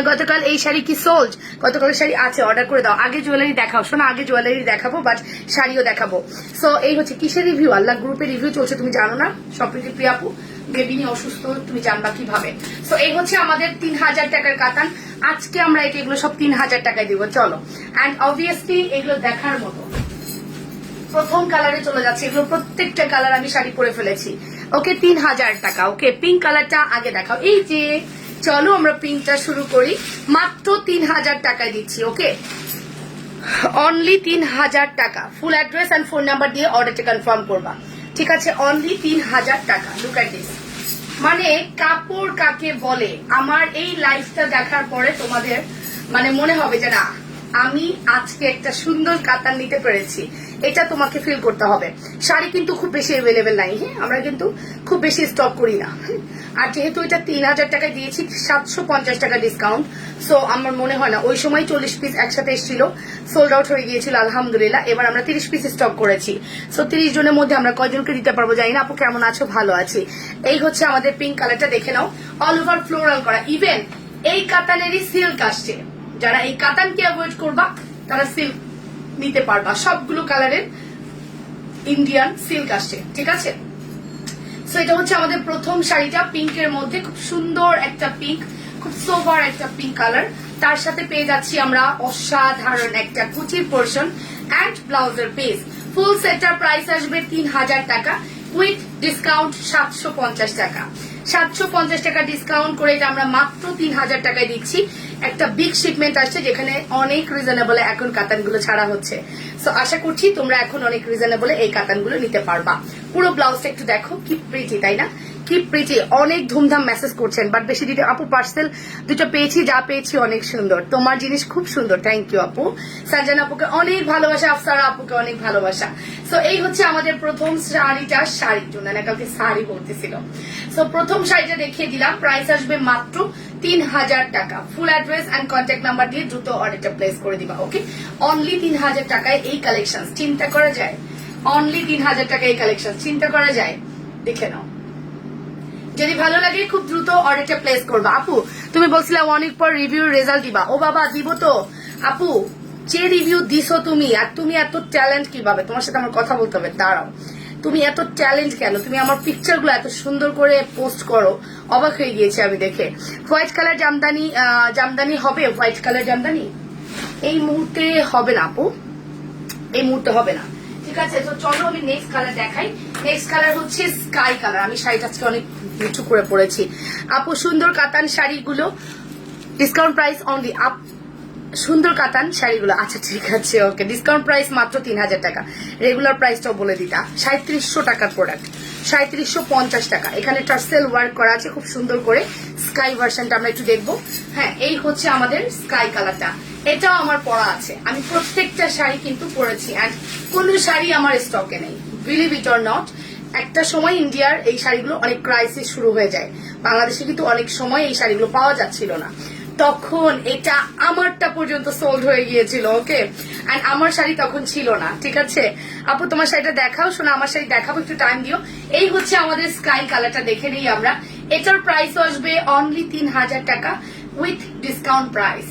গতকাল এই শাড়ি কি সোল্ড? কত কালার শাড়ি আছে অর্ডার করে দাও। আগে জুয়েলারি দেখাও, শোনো আগে জুয়েলারি দেখাবো বাট শাড়িও দেখাবো। সো এই হচ্ছে কিসের রিভিউ, আল্লাহ গ্রুপে রিভিউ চলছে, তুমি জানো না স্বপ্নদীপ প্রিয়া আপু, বেবি নিয়ে অসুস্থ, তুমি জানবা কিভাবে। সো এই হচ্ছে আমাদের 3000 টাকার কাতান। আজকে আমরা এগুলো সব 3000 টাকায় দিব, চলো। অ্যান্ড অবভিয়াসলি এগুলো দেখার মতো। প্রথম কালারে চলে যাচ্ছে, এগুলো প্রত্যেকটা কালার আমি শাড়ি পরে ফেলেছি। ওকে 3000 টাকা। ওকে পিঙ্ক কালারটা আগে দেখাও, এই যে চলো আমরা পিঙ্কটা শুরু করি, মাত্র 3000 টাকায় দিচ্ছি। ওকে অনলি 3000 টাকা। Full address and phone number দিয়ে অর্ডারটা কনফার্ম করবা, ঠিক আছে? অনলি 3000 টাকা। লুক এট দিস, মানে কাপড় কাকে বলে। আমার এই লাইফটা দেখার পরে তোমাদের মানে মনে হবে যে না আমি আজকে একটা সুন্দর কাতান নিতে পেরেছি, এটা তোমাকে ফিল করতে হবে। শাড়ি কিন্তু খুব বেশি অ্যাভেলেবেল নাই, হ্যাঁ আমরা কিন্তু খুব বেশি স্টক করি না। আর যেহেতু এটা 3000 টাকায় দিয়েছি, 750 টাকা ডিসকাউন্ট, সো আমার মনে হয় না ওই সময় 40 পিস একসাথে এসেছিল, সোল্ড আউট হয়ে গিয়েছিল আলহামদুলিল্লাহ। এবার আমরা 30 পিস স্টক করেছি। সো 30 জনের মধ্যে আমরা কয়জনকে দিতে পারবো জানি না। আপু কেমন আছো? ভালো আছি। এই হচ্ছে আমাদের পিঙ্ক কালারটা, দেখে নাও, অল ওভার ফ্লোরাল করা। ইভেন এই কাতানেরই সিল্ক আসছে, যারা এই কাতানকে অ্যাভয়েড করবা তারা সিল্ক নিতে পারবা। সবগুলো কালারের ইন্ডিয়ান সিল্ক আসছে, ঠিক আছে? সো এটা হচ্ছে আমাদের প্রথম শাড়িটা, পিঙ্কের মধ্যে খুব সুন্দর একটা পিঙ্ক, খুব সোভার একটা পিঙ্ক কালার। তার সাথে পেয়ে যাচ্ছি আমরা অসাধারণ একটা কুচির পোর্শন অ্যান্ড ব্লাউজের পিস। ফুল সেটটার প্রাইস আসবে 3000 টাকা, উইথ ডিসকাউন্ট 750 টাকা। 750 টাকা ডিসকাউন্ট করে এটা আমরা মাত্র 3000 টাকায় দিচ্ছি। একটা বিগ শিপমেন্ট আসছে যেখানে অনেক রিজনেবলে এখন কাতানগুলো ছাড়া হচ্ছে। সো আশা করছি তোমরা এখন অনেক রিজনেবলে এই কাতানগুলো নিতে পারবা। পুরো ব্লাউজটা একটু দেখো, কি প্রিটি, তাই না? কি প্রিটি। অনেক ধুমধাম মেসেজ করছেন বাট বেশি দিতে আপু পার্সেল দুটো পেয়েছি, যা পেয়েছি অনেক সুন্দর, তোমার জিনিস খুব সুন্দর, থ্যাংক ইউ আপু। সঞ্জনা আপুকে অনেক ভালোবাসা, আফসারা আপুকে অনেক ভালোবাসা। সো এই হচ্ছে আমাদের প্রথম শাড়িটা, শাড়ির জন্য না কালকে শাড়ি বলতেছিল। সো প্রথম শাড়িটা দেখিয়ে দিলাম, প্রাইস আসবে মাত্র 3000 টাকা। Full address and contact number দিয়ে দ্রুত অর্ডারটা প্লেস করে দিবা। ওকে অনলি 3000 টাকায় এই কালেকশন, চিন্তা করা যায়? অনলি 3000 টাকায় এই কালেকশন চিন্তা করা যায়? দেখে নাও, যদি ভালো লাগে খুব দ্রুত অর্ডারটা প্লেস করবা। আপু তুমি বলছিলে অনেক পর রিভিউ রেজাল্ট দিবা, ও বাবা দিব তো আপু। যে রিভিউ দিছো তুমি, আর তুমি এত ট্যালেন্ট কিভাবে, তোমার সাথে আমার কথা বলতে হবে, দাঁড়াও। তুমি এত ট্যালেন্ট কেন? তুমি আমার পিকচারগুলো এত সুন্দর করে পোস্ট করো, অবাক হয়ে গিয়েছে আমি দেখে। হোয়াইট কালার জামদানি, জামদানি হবে? হোয়াইট কালার জামদানি এই মুহূর্তে হবে না আপু, এই মুহূর্তে হবে না, ঠিক আছে? তো চলো আমি নেক্সট কালার দেখাই। নেক্সট কালার হচ্ছে স্কাই কালার। আমি শাড়িটা আজকে অনেক নিচু করে পরেছি। আপু সুন্দর কাতান শাড়িগুলো ডিসকাউন্ট প্রাইস অনলি আপ, সুন্দর কাতান শাড়িগুলো, আচ্ছা ঠিক আছে ওকে। ডিসকাউন্ট প্রাইস মাত্র 3000 টাকা। রেগুলার প্রাইসটাও বলে দিতা, 3700 টাকার প্রোডাক্ট, 3750 টাকা। এখানে টার্সেল ওয়ার্ক করা আছে খুব সুন্দর করে। স্কাই ভার্সনটা আমরা একটু দেখবো। হ্যাঁ এই হচ্ছে আমাদের স্কাই কালারটা, এটাও আমার পরা আছে। আমি প্রত্যেকটা শাড়ি কিন্তু পরেছি অ্যান্ড কোনো শাড়ি আমার স্টকে নেই, বিলিভ ইট অর নট। একটা সময় ইন্ডিয়ার এই শাড়িগুলো অনেক ক্রাইসিস শুরু হয়ে যায়, বাংলাদেশে কিন্তু অনেক সময় এই শাড়িগুলো পাওয়া যাচ্ছিল না, তখন এটা আমারটা পর্যন্ত সোল্ড হয়ে গিয়েছিল। ওকে এন্ড আমার শাড়ি তখন ছিল না, ঠিক আছে? আপু তোমার শাড়িটা দেখাও, শোনা আমার শাড়ি দেখাবো, একটু টাইম দিও। এই হচ্ছে আমাদের স্কাই কালারটা, দেখে নেই আমরা। এটার প্রাইস আসবে অনলি 3000 টাকা উইথ ডিসকাউন্ট প্রাইস।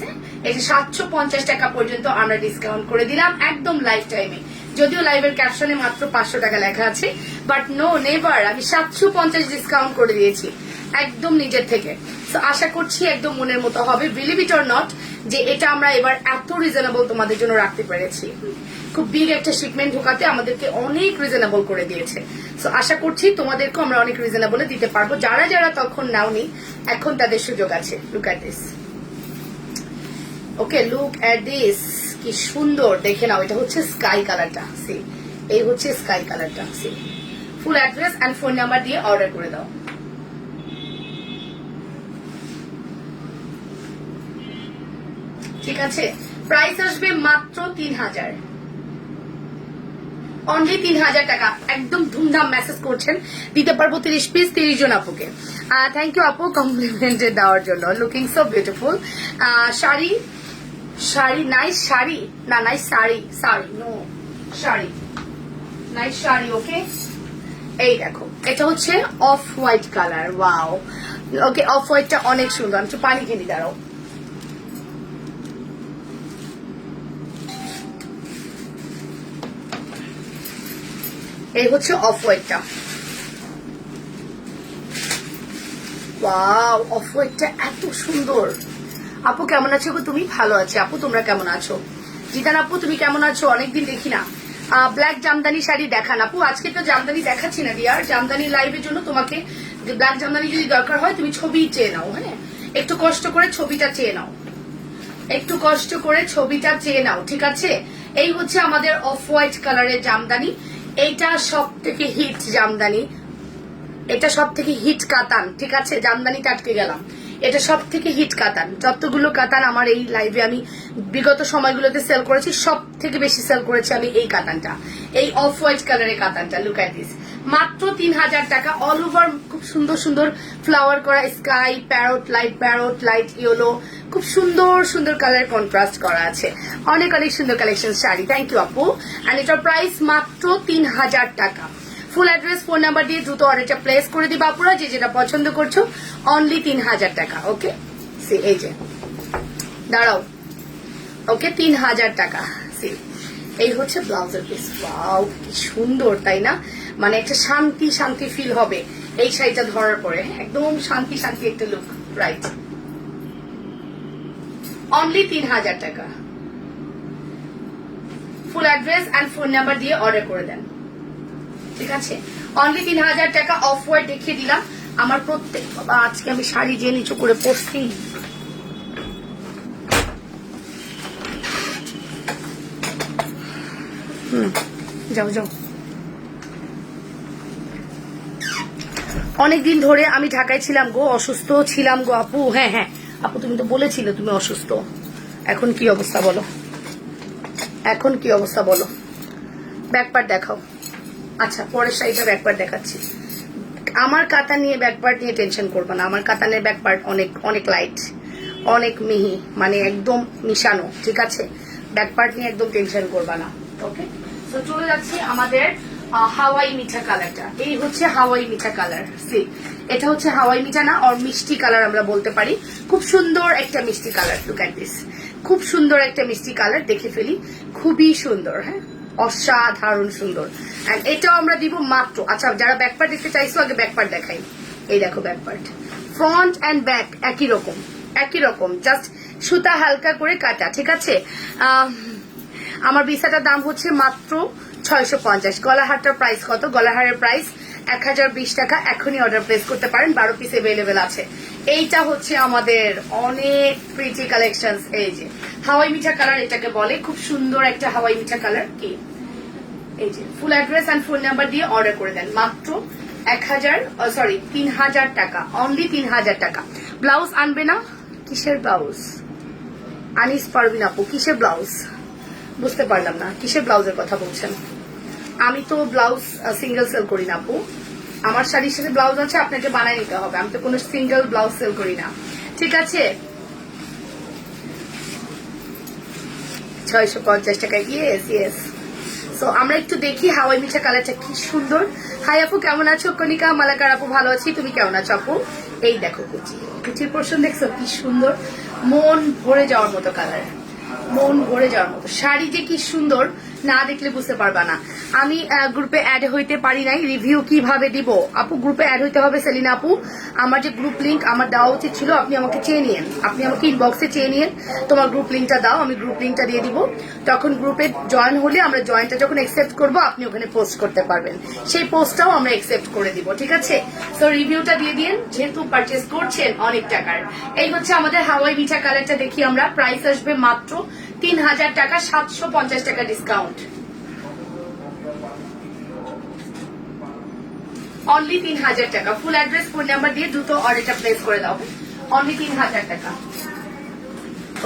এই যে 750 টাকা পর্যন্ত আমরা ডিসকাউন্ট করে দিলাম একদম লাইফ টাইমে। যদিও লাইভের ক্যাপশনে মাত্র 500 টাকা লেখা আছে, বাট নো নেভার, আমি 750 ডিসকাউন্ট করে দিয়েছি একদম নিজের থেকে। তো আশা করছি একদম মনের মতো হবে, বিলিভ ইট অর নট, যে এটা আমরা এবার এত রিজনেবল তোমাদের জন্য রাখতে পেরেছি। খুব বিগ একটা শিপমেন্ট ঢোকাতে আমাদেরকে অনেক রিজনেবল করে দিয়েছে। সো আশা করছি তোমাদেরকেও আমরা অনেক রিজনেবলে দিতে পারবো। যারা যারা তখন নাওনি এখন তাদের সুযোগ আছে। Look at this, okay look at this, কি সুন্দর, দেখে নাও। এটা হচ্ছে স্কাই কালারটা, সি এই হচ্ছে স্কাই কালারটা, see. Full address and phone number দিয়ে অর্ডার করে দাও, ঠিক আছে? প্রাইস আসবে মাত্র 3000, অনলি 3000 টাকা। একদম ধুমধাম মেসেজ করছেন, দিতে পারবো 30 পিস 30 জন আপুকে। থ্যাংক ইউ আপু কমপ্লিমেন্টে দেওয়ার জন্য, looking so beautiful. Sari, sari nice, sari না nice, sari, sari no sari, nice sari. Okay এই দেখো, এটা হচ্ছে off white colour, wow. Okay off হোয়াইটটা অনেক সুন্দর, আমি একটু পানি কিনি, দাঁড়াও। এই হচ্ছে অফ হোয়াইটটা। ওয়াও, অফ হোয়াইটটা এত সুন্দর। আপু কেমন আছো গো তুমি? ভালো আছে আপু, তোমরা কেমন আছো? জিতান আপু তুমি কেমন আছো? অনেকদিন দেখি না। ব্ল্যাক জামদানি শাড়ি দেখান আপু। আজকে তো জামদানি দেখাচ্ছি না ডিয়ার, জামদানি লাইভের জন্য তোমাকে ব্ল্যাক জামদানি যদি দরকার হয় তুমি ছবি চেয়ে নাও। হ্যাঁ, একটু কষ্ট করে ছবিটা চেয়ে নাও, একটু কষ্ট করে ছবিটা চেয়ে নাও, ঠিক আছে? এই হচ্ছে আমাদের অফ হোয়াইট কালারের জামদানি। এইটা সব থেকে হিট জামদানি, এটা সব থেকে হিট কাতান, ঠিক আছে? জামদানিতে আটকে গেলাম। এটা সব থেকে হিট কাতান। যতগুলো কাতান আমার এই লাইভে আমি বিগত সময়গুলোতে সেল করেছি, সব থেকে বেশি সেল করেছি আমি এই কাতানটা, এই অফ হোয়াইট কালারের কাতানটা। লুক এট দিস, মাত্র 3000 টাকা। অল ওভার খুব সুন্দর সুন্দর ফ্লাওয়ার করা, স্কাই, প্যারট, লাইট ইয়েলো, খুব সুন্দর সুন্দর কালার কন্ট্রাস্ট করা আছে। অনেক অনেক সুন্দর কালেকশন শাড়ি। থ্যাংক ইউ আপু। এন্ড এটার প্রাইস মাত্র 3000 টাকা। ফুল অ্যাড্রেস, ফোন নাম্বার দিয়ে দ্রুত অর্ডারটা প্লেস করে দিবা আপুরা, যে যেটা পছন্দ করছো। অনলি 3000 টাকা। ওকে, সি এই যে দাঁড়াও, ওকে 3000 টাকা। সি এই হচ্ছে ব্লাউজের পিস। ওয়াও কি সুন্দর, তাই না? মানে একটা শান্তি শান্তি ফিল হবে এই শাড়িটা ধরার পরে। একদম শান্তি শান্তি একটা লুক, রাইট? অনলি 3000 টাকা। Full address and phone number দিয়ে অর্ডার করে দেন, ঠিক আছে? অনলি 3000 টাকা। অফ হোয়াইট দেখিয়ে দিলাম। আমার প্রত্যেক, বাবা আজকে আমি শাড়ি যে নিচু করে পরছি। যাও যাও। অনেকদিন ধরে আমি ঢাকায় ছিলাম গো, অসুস্থ ছিলাম গো আপু। হ্যাঁ হ্যাঁ আপু, তুমি তো বলেছিলে তুমি অসুস্থ। এখন কি অবস্থা বলো, এখন কি অবস্থা বলো? ব্যাকপার্ট দেখাও। আচ্ছা, পরের শাড়িটা ব্যাকপার্ট দেখাচ্ছি। আমার কাতান নিয়ে ব্যাকপার্ট নিয়ে টেনশন করবো না। আমার কাতানের ব্যাকপার্ট অনেক অনেক লাইট, অনেক মিহি, মানে একদম মিশানো, ঠিক আছে? ব্যাকপার্ট নিয়ে একদম টেনশন করবা না। ওকে, তো চলে যাচ্ছি আমাদের হাওয়াই মিঠা কালারটা। এই হচ্ছে হাওয়াই মিঠা কালার। সি, এটা হচ্ছে হাওয়াই মিঠা না, আর মিষ্টি কালার আমরা বলতে পারি। খুব সুন্দর একটা মিষ্টি কালার। লুক এট দিস, খুব সুন্দর একটা মিষ্টি কালার। দেখে ফেলি, খুবই সুন্দর। হ্যাঁ, অসাধারণ সুন্দর। এন্ড এটাও আমরা দিব মাত্র, আচ্ছা যারা ব্যাকপার্ট দেখতে চাইছো আগে ব্যাকপার্ট দেখাই। এই দেখো ব্যাকপার্ট, ফ্রন্ট এন্ড ব্যাক একই রকম, একই রকম, জাস্ট সুতা হালকা করে কাটা, ঠিক আছে? আমার বিছাটার দাম হচ্ছে মাত্র 650। গলাহারটার প্রাইস কত? গলাহারের প্রাইস 1020 টাকা। এখনই অর্ডার প্লেস করতে পারেন, 12 পিস অ্যাভেলেবেল আছে। এইটা হচ্ছে আমাদের অনেক প্রিটি কালেকশন। এই যে হাওয়াই মিঠা কালার এটাকে বলে, খুব সুন্দর একটা হাওয়াই মিঠা কালার। কি এই যে full address and phone number দিয়ে অর্ডার করে দেন। মাত্র 3000 টাকা। অনলি 3000 টাকা। ব্লাউজ আনবে না? কিসের ব্লাউজ? আনিস পারবিন আপু, কিসের ব্লাউজ? বুঝতে পারলাম না, কিসের ব্লাউজের কথা বলছেন? আমি তো ব্লাউজ সিঙ্গেল সেল করি না আপু। আমার শাড়ির সাথে ব্লাউজ আছে, আপনাকে বানায় নিতে হবে। আমি তো কোনো সিঙ্গেল ব্লাউজ সেল করি না, ঠিক আছে? 650 টাকা। Yes yes. সো আমরা একটু দেখি হাওয়াই মিঠা কালারটা কি সুন্দর। হাই আপু কেমন আছো? কনিকা মালাকার আপু ভালো আছি, তুমি কেমন আছো আপু? এই দেখো কুচি, কুচির পোর্শন দেখছো কি সুন্দর, মন ভরে যাওয়ার মতো কালার, মন ভরে যাওয়ার মতো শাড়ি। যে কি সুন্দর, না দেখলে বুঝতে পারবা না। আমি গ্রুপে অ্যাড হইতে পারি নাই, রিভিউ কিভাবে দিব আপু? গ্রুপে অ্যাড হইতে হবে সেলিনা আপু। আমার যে গ্রুপ লিংক আমার দেওয়া উচিত ছিল, আপনি আমাকে চেয়ে নিয়েন, আপনি আমাকে ইনবক্সে চেয়ে নিয়েন, তোমার গ্রুপ লিংকটা দাও, আমি গ্রুপ লিংকটা দিয়ে দিব। তখন গ্রুপে জয়েন হলে আমরা জয়েনটা যখন অ্যাকসেপ্ট করবো, আপনি ওখানে পোস্ট করতে পারবেন, সেই পোস্টটাও আমরা অ্যাকসেপ্ট করে দিব, ঠিক আছে? তো রিভিউটা দিয়ে দিন, যেহেতু পারচেস করছেন অনেক টাকার। এই হচ্ছে আমাদের হাওয়াই মিঠা কালারটা। দেখি আমরা, প্রাইস আসবে মাত্র 3000 টাকা, 750 টাকা ডিসকাউন্ট। অনলি 3000 টাকা। ফুল অ্যাড্রেস ফোন নাম্বার দিয়ে দ্রুত অর্ডারটা প্লেস করে দাও। অনলি 3000 টাকা।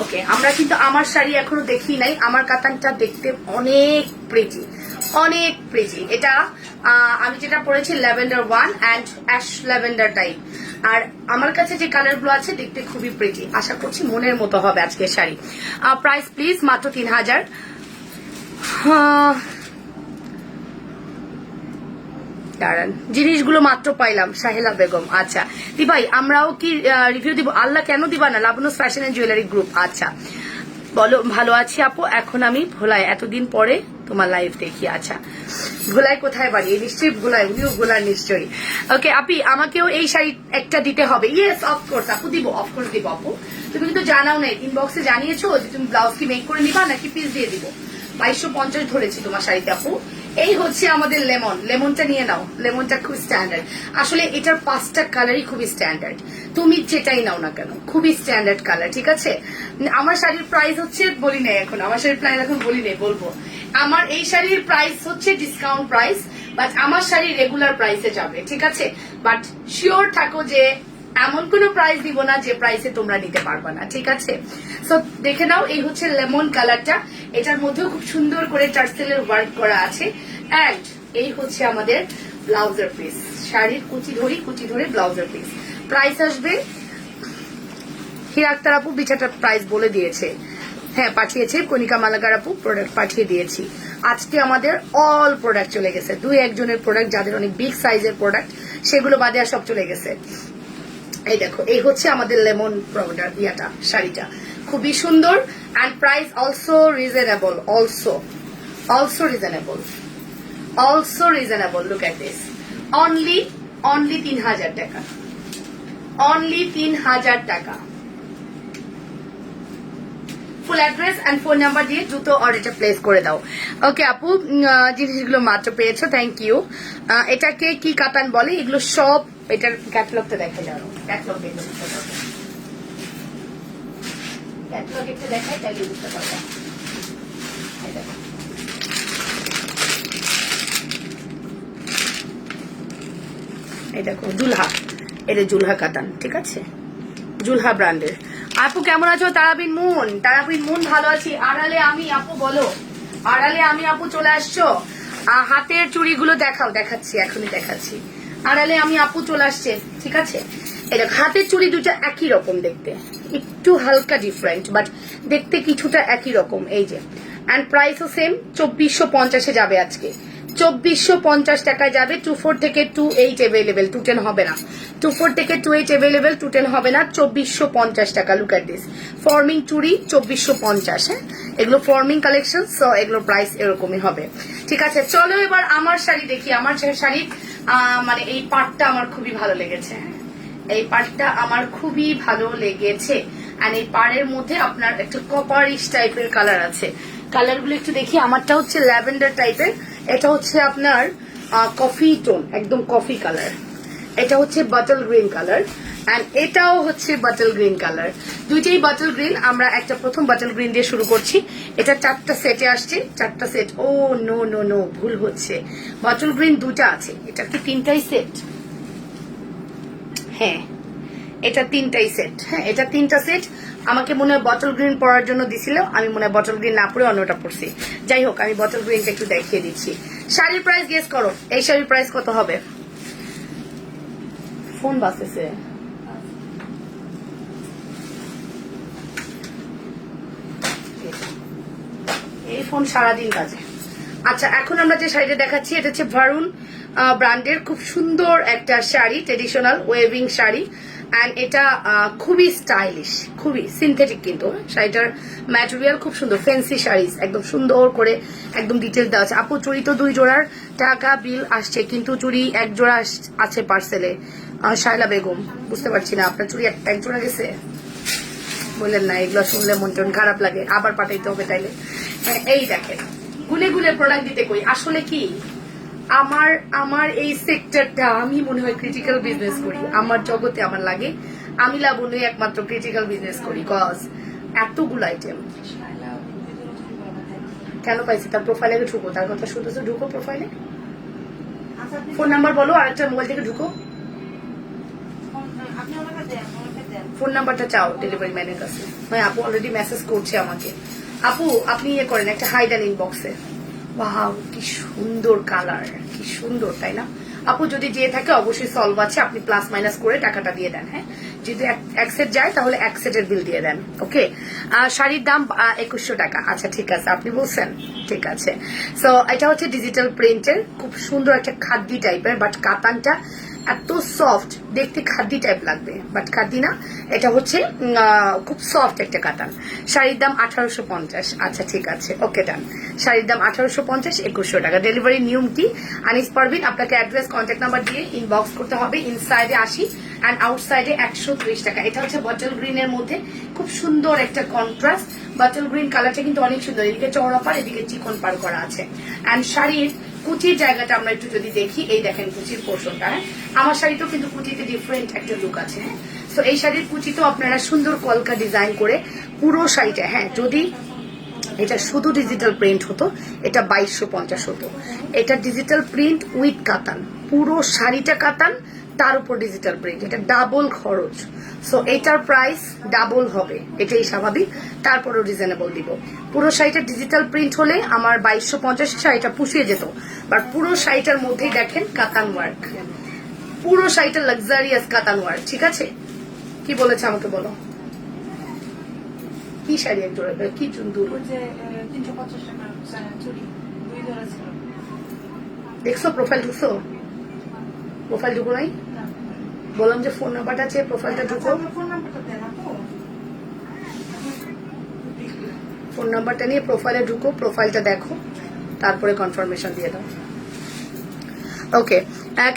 ওকে, আমরা কিন্তু আমার শাড়ি এখনো দেখি নাই। আমার কাতানটা দেখতে অনেক প্রিটি, অনেক প্রিটি। এটা আমি যেটা পরেছি lavender 1 and ash lavender type. আর আমার কাছে যে কালার গুলো আছে দেখতে খুবই প্রিটি। আশা করছি মনের মতো হবে আজকের শাড়ি। প্রাইস প্লিজ মাত্র 3000। দাঁড়ান, জিনিসগুলো মাত্র পাইলাম। সাহেলা বেগম, আচ্ছা দি ভাই আমরাও কি রিভিউ দিব? আল্লাহ কেন দিবা না? লাবনুস ফ্যাশন এন্ড জুয়েলারি গ্রুপ। আচ্ছা বলো, ভালো আছি আপু। এখন আমি ভোলায়, এতদিন পরে তোমার লাইভ দেখি। আচ্ছা, ভোলায় কোথায় বাড়ি? নিশ্চয়ই ভোলায়, উনিও ভোলার নিশ্চয়ই। ওকে আপি, আমাকেও এই শাড়ি একটা দিতে হবে। ইয়েস অফকোর্স আপু, দিব, অফকোর্স দিব আপু। তুমি কিন্তু জানাও নাই, ইনবক্সে জানিয়েছো যে তুমি ব্লাউজ কি মেক করে নিবা নাকি পিস দিয়ে দিব। 2250 ধরেছি তোমার শাড়িতে আপু। এই হচ্ছে আমাদের লেমন, লেমনটা নিয়ে নাও। লেমনটা খুব স্ট্যান্ডার্ড, আসলে এটার 5টা কালারই খুবই স্ট্যান্ডার্ড, তুমি যেটাই নাও না কেন খুবই স্ট্যান্ডার্ড কালার, ঠিক আছে। আমার শাড়ির প্রাইস হচ্ছে বলি নাই এখন, আমার শাড়ির প্রাইস এখন বলি নাই, বলবো। আমার এই শাড়ির প্রাইস হচ্ছে ডিসকাউন্ট প্রাইস, বাট আমার শাড়ি রেগুলার প্রাইসে যাবে, ঠিক আছে। বাট শিওর থাকো যে এমন কোনো প্রাইস দিব না যে প্রাইসে তোমরা নিতে পারবে না, ঠিক আছে। সো দেখে নাও, এই হচ্ছে লেমন কালারটা, এটার মধ্যেও খুব সুন্দর করে টার্সেলের ওয়ার্ক করা আছে। এন্ড এই হচ্ছে আমাদের ব্লাউজের পিস, শাড়ির কুচি ধরে ব্লাউজের পিস। প্রাইস আসবে, হিরা আক্তার আপু বিছাটার প্রাইস বলে দিয়েছে, হ্যাঁ পাঠিয়েছে। কণিকা মালাকার আপু প্রোডাক্ট পাঠিয়ে দিয়েছি। আজকে আমাদের অল প্রোডাক্ট চলে গেছে, 2-1 প্রোডাক্ট যাদের অনেক বিগ সাইজের প্রোডাক্ট সেগুলো বাদে আর সব চলে গেছে। এই দেখো, এই হচ্ছে আমাদের লেমন প্রোডাক্ট, ইয়াটা শাড়িটা খুবই সুন্দর। And price also reasonable, also reasonable. Look at this, only 3000 টাকা, অনলি 3000 টাকা। Full address and phone number দিয়ে দ্রুত অর্ডারটা প্লেস করে দাও। ওকে আপু, জিনিসগুলো মাত্র পেয়েছো, থ্যাংক ইউ। এটাকে কি কাতান বলে এগুলো সব, এটার ক্যাটালগটা দেখা যাও, ক্যাটালগ একটা দেখাই তাহলে বুঝতে পারবে। এই দেখো জুলহা, এটা জুলহা কাতান, ঠিক আছে, জুলহা ব্র্যান্ডের। আপু কেমন আছো? তারাবিন মুন ভালো আছি। আড়ালে আমি আপু, বলো আড়ালে আমি আপু চলে আসছো। হাতের চুড়িগুলো দেখাও, দেখাচ্ছি এখনই দেখাচ্ছি। আড়ালে আমি আপু চলে আসছে, ঠিক আছে। এটা হাতের চুড়ি দুটা একই রকম দেখতে, একটু হালকা ডিফারেন্ট বাট দেখতে কিছুটা একই রকম। এই যে, অ্যান্ড প্রাইসও সেম, 2450 যাবে আজকে, 2450 টাকায় যাবে। 24 থেকে 28 অ্যাভেলেবেল, 210 হবে না। 24 থেকে 28 অ্যাভেলেবেল, 210 হবে না। 2450 টাকা। লুক এট দিস, ফর্মিং চুড়ি 2450। হ্যাঁ, এগুলো ফর্মিং কালেকশন, সো এগুলোর প্রাইস এরকমই হবে, ঠিক আছে। চলো এবার আমার শাড়ি দেখি। আমার শাড়ি মানে এই পাটটা আমার খুবই ভালো লেগেছে, এই পাটটা আমার খুবই ভালো লেগেছে। আর এই পাড়ের মধ্যে আপনার একটা কপারিশ টাইপের কালার আছে। কালারগুলো একটু দেখি। আমারটা হচ্ছে ল্যাভেন্ডার টাইপের, এটা হচ্ছে আপনার কফি টোন, একদম কফি কালার। এটা হচ্ছে বাটল গ্রিন কালার, এন্ড এটাও হচ্ছে বাটল গ্রিন কালার। দুইটাই বাটল গ্রিন। আমরা একটা প্রথম বাটল গ্রিন দিয়ে শুরু করছি। এটা 4টা সেটে আসছে, 4টা সেট। ও নো নো নো, ভুল হচ্ছে, বাটল গ্রিন 2টা আছে। এটা কি 3টাই সেট? হ্যাঁ, এটা 3টাই সেট। হ্যাঁ, এটা 3টা সেট। আমাকে মনে হয় বটল গ্রিন পরার জন্য দিছিল, আমি মনে হয় বটল গ্রিন না পরে অন্যটা পরছি। যাই হোক, আমি বটল গ্রিনটা একটু দেখিয়ে দিচ্ছি। শাড়ির প্রাইস গেস করো, এই শাড়ির প্রাইস কত হবে? ফোন বাজতেছে, এই ফোন সারাদিন বাজে। আচ্ছা, এখন আমরা যে শাড়িটা দেখাচ্ছি এটা হচ্ছে ভারুন ব্র্যান্ডের খুব সুন্দর একটা sari, traditional waving sari. And এটা খুবই স্টাইলিশ, খুবই সিনথেটিক, কিন্তু শাড়িটার ম্যাটেরিয়াল খুব সুন্দর। ফ্যান্সি শাড়িজ একদম সুন্দর করে একদম ডিটেলস দেওয়া আছে। আপু চুড়ি তো 2 জোড়ার টাকা বিল আসছে, কিন্তু চুড়ি 1 জোড়া আছে পার্সেলে। শায়লা বেগম, বুঝতে পারছি না আপনার চুড়ি 1 জোড়া গেছে। বললেন না, এগুলো শুনলে মন টন খারাপ লাগে, আবার পাঠাইতে হবে তাইলে। এই দেখেন, গুলে গুলে প্রোডাক্ট দিতে কই। আসলে কি, আমার এই সেক্টরটা আমি মনে হয় ক্রিটিক্যাল বিজনেস করি। আমার জগতে আমার লাগে আমি লাবণ্য একমাত্র ক্রিটিক্যাল বিজনেস করি, কজ এতগুলো আইটেম কেন পাইছি। তার প্রোফাইলে ঢুকো, তার কথা শুনতেছো, ঢুকো প্রোফাইলে, ফোন নাম্বার বলো, আরেকটা মোবাইল থেকে ঢুকো, ফোন নাম্বারটা চাও ডেলিভারি ম্যানের কাছে। হ্যাঁ, আপু অলরেডি মেসেজ করছে আমাকে। আপু আপনি ইয়ে করেন, একটা হাই দেন ইনবক্সে। ওয়াও, কি সুন্দর কালার, কি সুন্দর, তাই না আপু? যদি যেয়ে থাকে অবশ্যই সলভ আছে, আপনি প্লাস মাইনাস করে টাকাটা দিয়ে দেন। হ্যাঁ, যদি 1 সেট যায় তাহলে 1 সেটের বিল দিয়ে দেন। ওকে, শাড়ির দাম 2100 টাকা। আচ্ছা ঠিক আছে, আপনি বলছেন, ঠিক আছে। সো এটা হচ্ছে ডিজিটাল প্রিন্টের খুব সুন্দর একটা খাদ্যি টাইপের, বাট কাতানটা এত সফট, দেখতে খাদ্দি টাইপ লাগবে, বাট খাদ্দি না, এটা হচ্ছে খুব সফট একটা কাতান। শাড়ির দাম 1850। আচ্ছা ঠিক আছে, ওকে ডান। শাড়ির দাম 1850, 2100 টাকা। ডেলিভারি নিয়ম কি? আনিস পারভিন, আপনাকে অ্যাড্রেস, কন্ট্যাক্ট নাম্বার দিয়ে ইনবক্স করতে হবে। ইনসাইডে 80 অ্যান্ড আউটসাইডে 130 টাকা। এটা হচ্ছে বটল গ্রিনের মধ্যে খুব সুন্দর একটা কন্ট্রাস্ট। বটল গ্রিন কালারটা কিন্তু অনেক সুন্দর, এদিকে চওড়া পার, এদিকে চিকন পার করা আছে। অ্যান্ড শাড়ির কুচির জায়গাটা আমরা একটু যদি দেখি, এই দেখেন কুচির পোর্শনটা। হ্যাঁ, আমার শাড়িতেও কিন্তু কুচিতে ডিফারেন্ট একটা লুক আছে। হ্যাঁ, তো এই শাড়ির কুচিতেও আপনারা সুন্দর কলকা ডিজাইন করে পুরো শাড়িটা, হ্যাঁ যদি এটা শুধু ডিজিটাল প্রিন্ট হতো এটা 2250 হতো। এটা ডিজিটাল প্রিন্ট উইথ কাতান, পুরো শাড়িটা কাতান, তার উপর ডিজিটাল প্রিন্ট, এটা ডাবল খরচ। সো এটার প্রাইস ডাবল হবে, এটাই স্বাভাবিক, তারপরও রিজনেবল দিব। পুরো শাড়িটা ডিজিটাল প্রিন্ট হলে আমার 2250 শাড়িটা পুষিয়ে যেত, বাট পুরো শাড়িটার মধ্যেই দেখেন কাতান ওয়ার্ক, পুরো শাড়িটা লাক্সারিয়াস কাতান ওয়ার্ক। ঠিক আছে, কি বলেছে আমাকে বলো, কি শাড়ি এক জোড়া, কি চুন্দুর 350 টাকা চুড়ি 2 জোড়া ছিল। দেখছো প্রোফাইল ঢুকছো? প্রোফাইল ঢুকো নাই? বললাম যে ফোন নাম্বারটা আছে, প্রোফাইলটা ঢুকো। ফোন নাম্বারটা দেন আপু। ফোন নাম্বারটা নিয়ে প্রোফাইলে ঢুকো, প্রোফাইলটা দেখো, তারপরে কনফার্মেশন দিয়ে দাও। ওকে,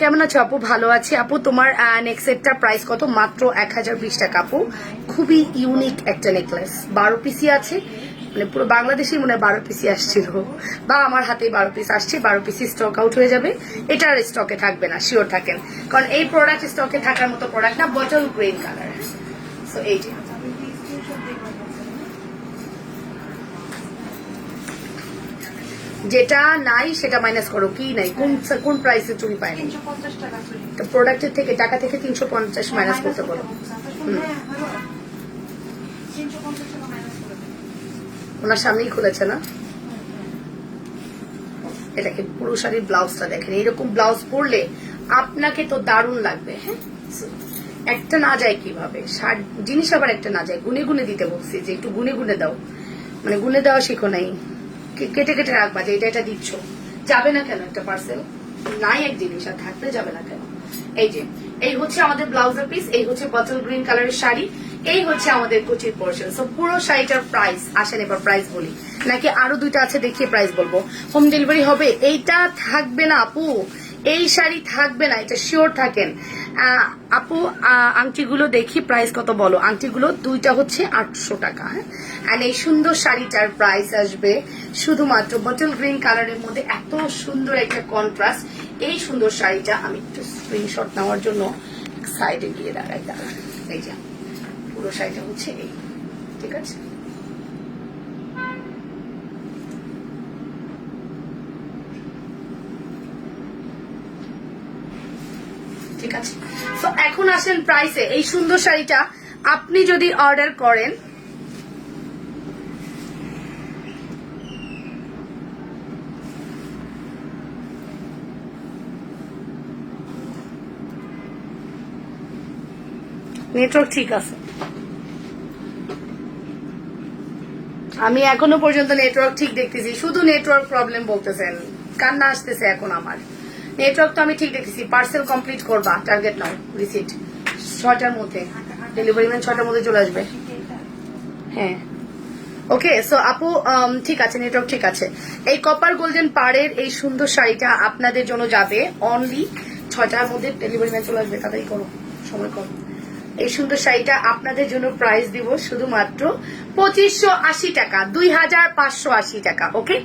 কেমন আছো আপু? ভালো আছি আপু। তোমার নেক্সট সেটটা প্রাইস কত? মাত্র 1020 টাকা আপু। খুবই ইউনিক একটা নেকলেস, 12 পিসি আছে, মানে পুরো বাংলাদেশেই মনে হয় 12 পিসি আসছিল, বা আমার হাতেই 12 পিস আসছে। 12 পিসি স্টক আউট হয়ে যাবে, এটা আর স্টকে থাকবে না, শিওর থাকেন, কারণ এই প্রোডাক্ট স্টকে থাকার মতো প্রোডাক্ট না, বটল গ্রিন কালার। সো এই যে যেটা নাই সেটা মাইনাস করো, কি নাই, কোন প্রাইসে চুরি পায় না, 350 টাকা চুড়ি। তো প্রোডাক্টের থেকে টাকা থেকে 350 মাইনাস করতে বলো। 350 টাকা মাইনাস করে দেন। ওনার সামনেই খুলেছে না, এটাকে পুরো শাড়ির ব্লাউজটা দেখেন, এরকম ব্লাউজ পরলে আপনাকে তো দারুণ লাগবে। হ্যাঁ, একটা না যায় কিভাবে, জিনিস আবার একটা না যায়, গুনে গুনে দিতে বলছি যে একটু গুনে গুনে দাও, মানে গুনে দেওয়া শিখো নাই, কেটে কেটে রাখবা যে এটা দিচ্ছ, যাবে না কেন একটা পার্সেল, নাই এক জিনিস আর থাকলে যাবে না কেন। এই যে এই হচ্ছে আমাদের ব্লাউজের পিস, এই হচ্ছে বটল গ্রিন কালারের শাড়ি, এই হচ্ছে আমাদের কুচির পোর্শন। সো পুরো শাড়িটার প্রাইস, আসেন এবার প্রাইস বলি, নাকি আরো দুইটা আছে দেখিয়ে প্রাইস বলবো? হোম ডেলিভারি হবে? এইটা থাকবে না আপু, এই শাড়ি থাকবে না, এটা শিওর থাকেন আপু। আংটিগুলো দেখি প্রাইস কত বলো। আংটিগুলো দুইটা হচ্ছে 800 টাকা। হ্যাঁ, এই সুন্দর শাড়িটার প্রাইস আসবে শুধুমাত্র বটল গ্রিন কালারের মধ্যে, এত সুন্দর একটা কন্ট্রাস্ট। এই সুন্দর শাড়িটা আমি একটু স্ক্রিনশট নেওয়ার জন্য সাইডে গিয়ে দাঁড়াই, এই যে পুরো শাড়িটা হচ্ছে এই, ঠিক আছে। ঠিক আছে, তো এখন আসেন প্রাইসে। এই সুন্দর শাড়িটা আপনি যদি অর্ডার করেন, নেটওয়ার্ক ঠিক আছে, আমি এখনো পর্যন্ত নেটওয়ার্ক ঠিক দেখতেছি, শুধু নেটওয়ার্ক প্রবলেম বলতেছেন, কান্না আসতেছে এখন আমার। নেটওয়ার্ক তো আমি ঠিক দেখতেছি। পার্সেল কমপ্লিট করবা, টার্গেট নাও, রিসিট 6টার মধ্যে, ডেলিভারি ম্যান 6টার মধ্যে চলে আসবে। হ্যাঁ, ওকে। সো আপু ঠিক আছে, নেটওয়ার্ক ঠিক আছে। এই কপার গোল্ডেন পাড়ের এই সুন্দর শাড়িটা আপনাদের জন্য যাবে অনলি 6টার মধ্যে, ডেলিভারি ম্যান চলে আসবে, তাড়াতাড়ি করো, সময় কম। এই সুন্দর শাড়িটা আপনাদের জন্য প্রাইস দিব শুধুমাত্র 2580 টাকা, 2580 টাকা। ওকে,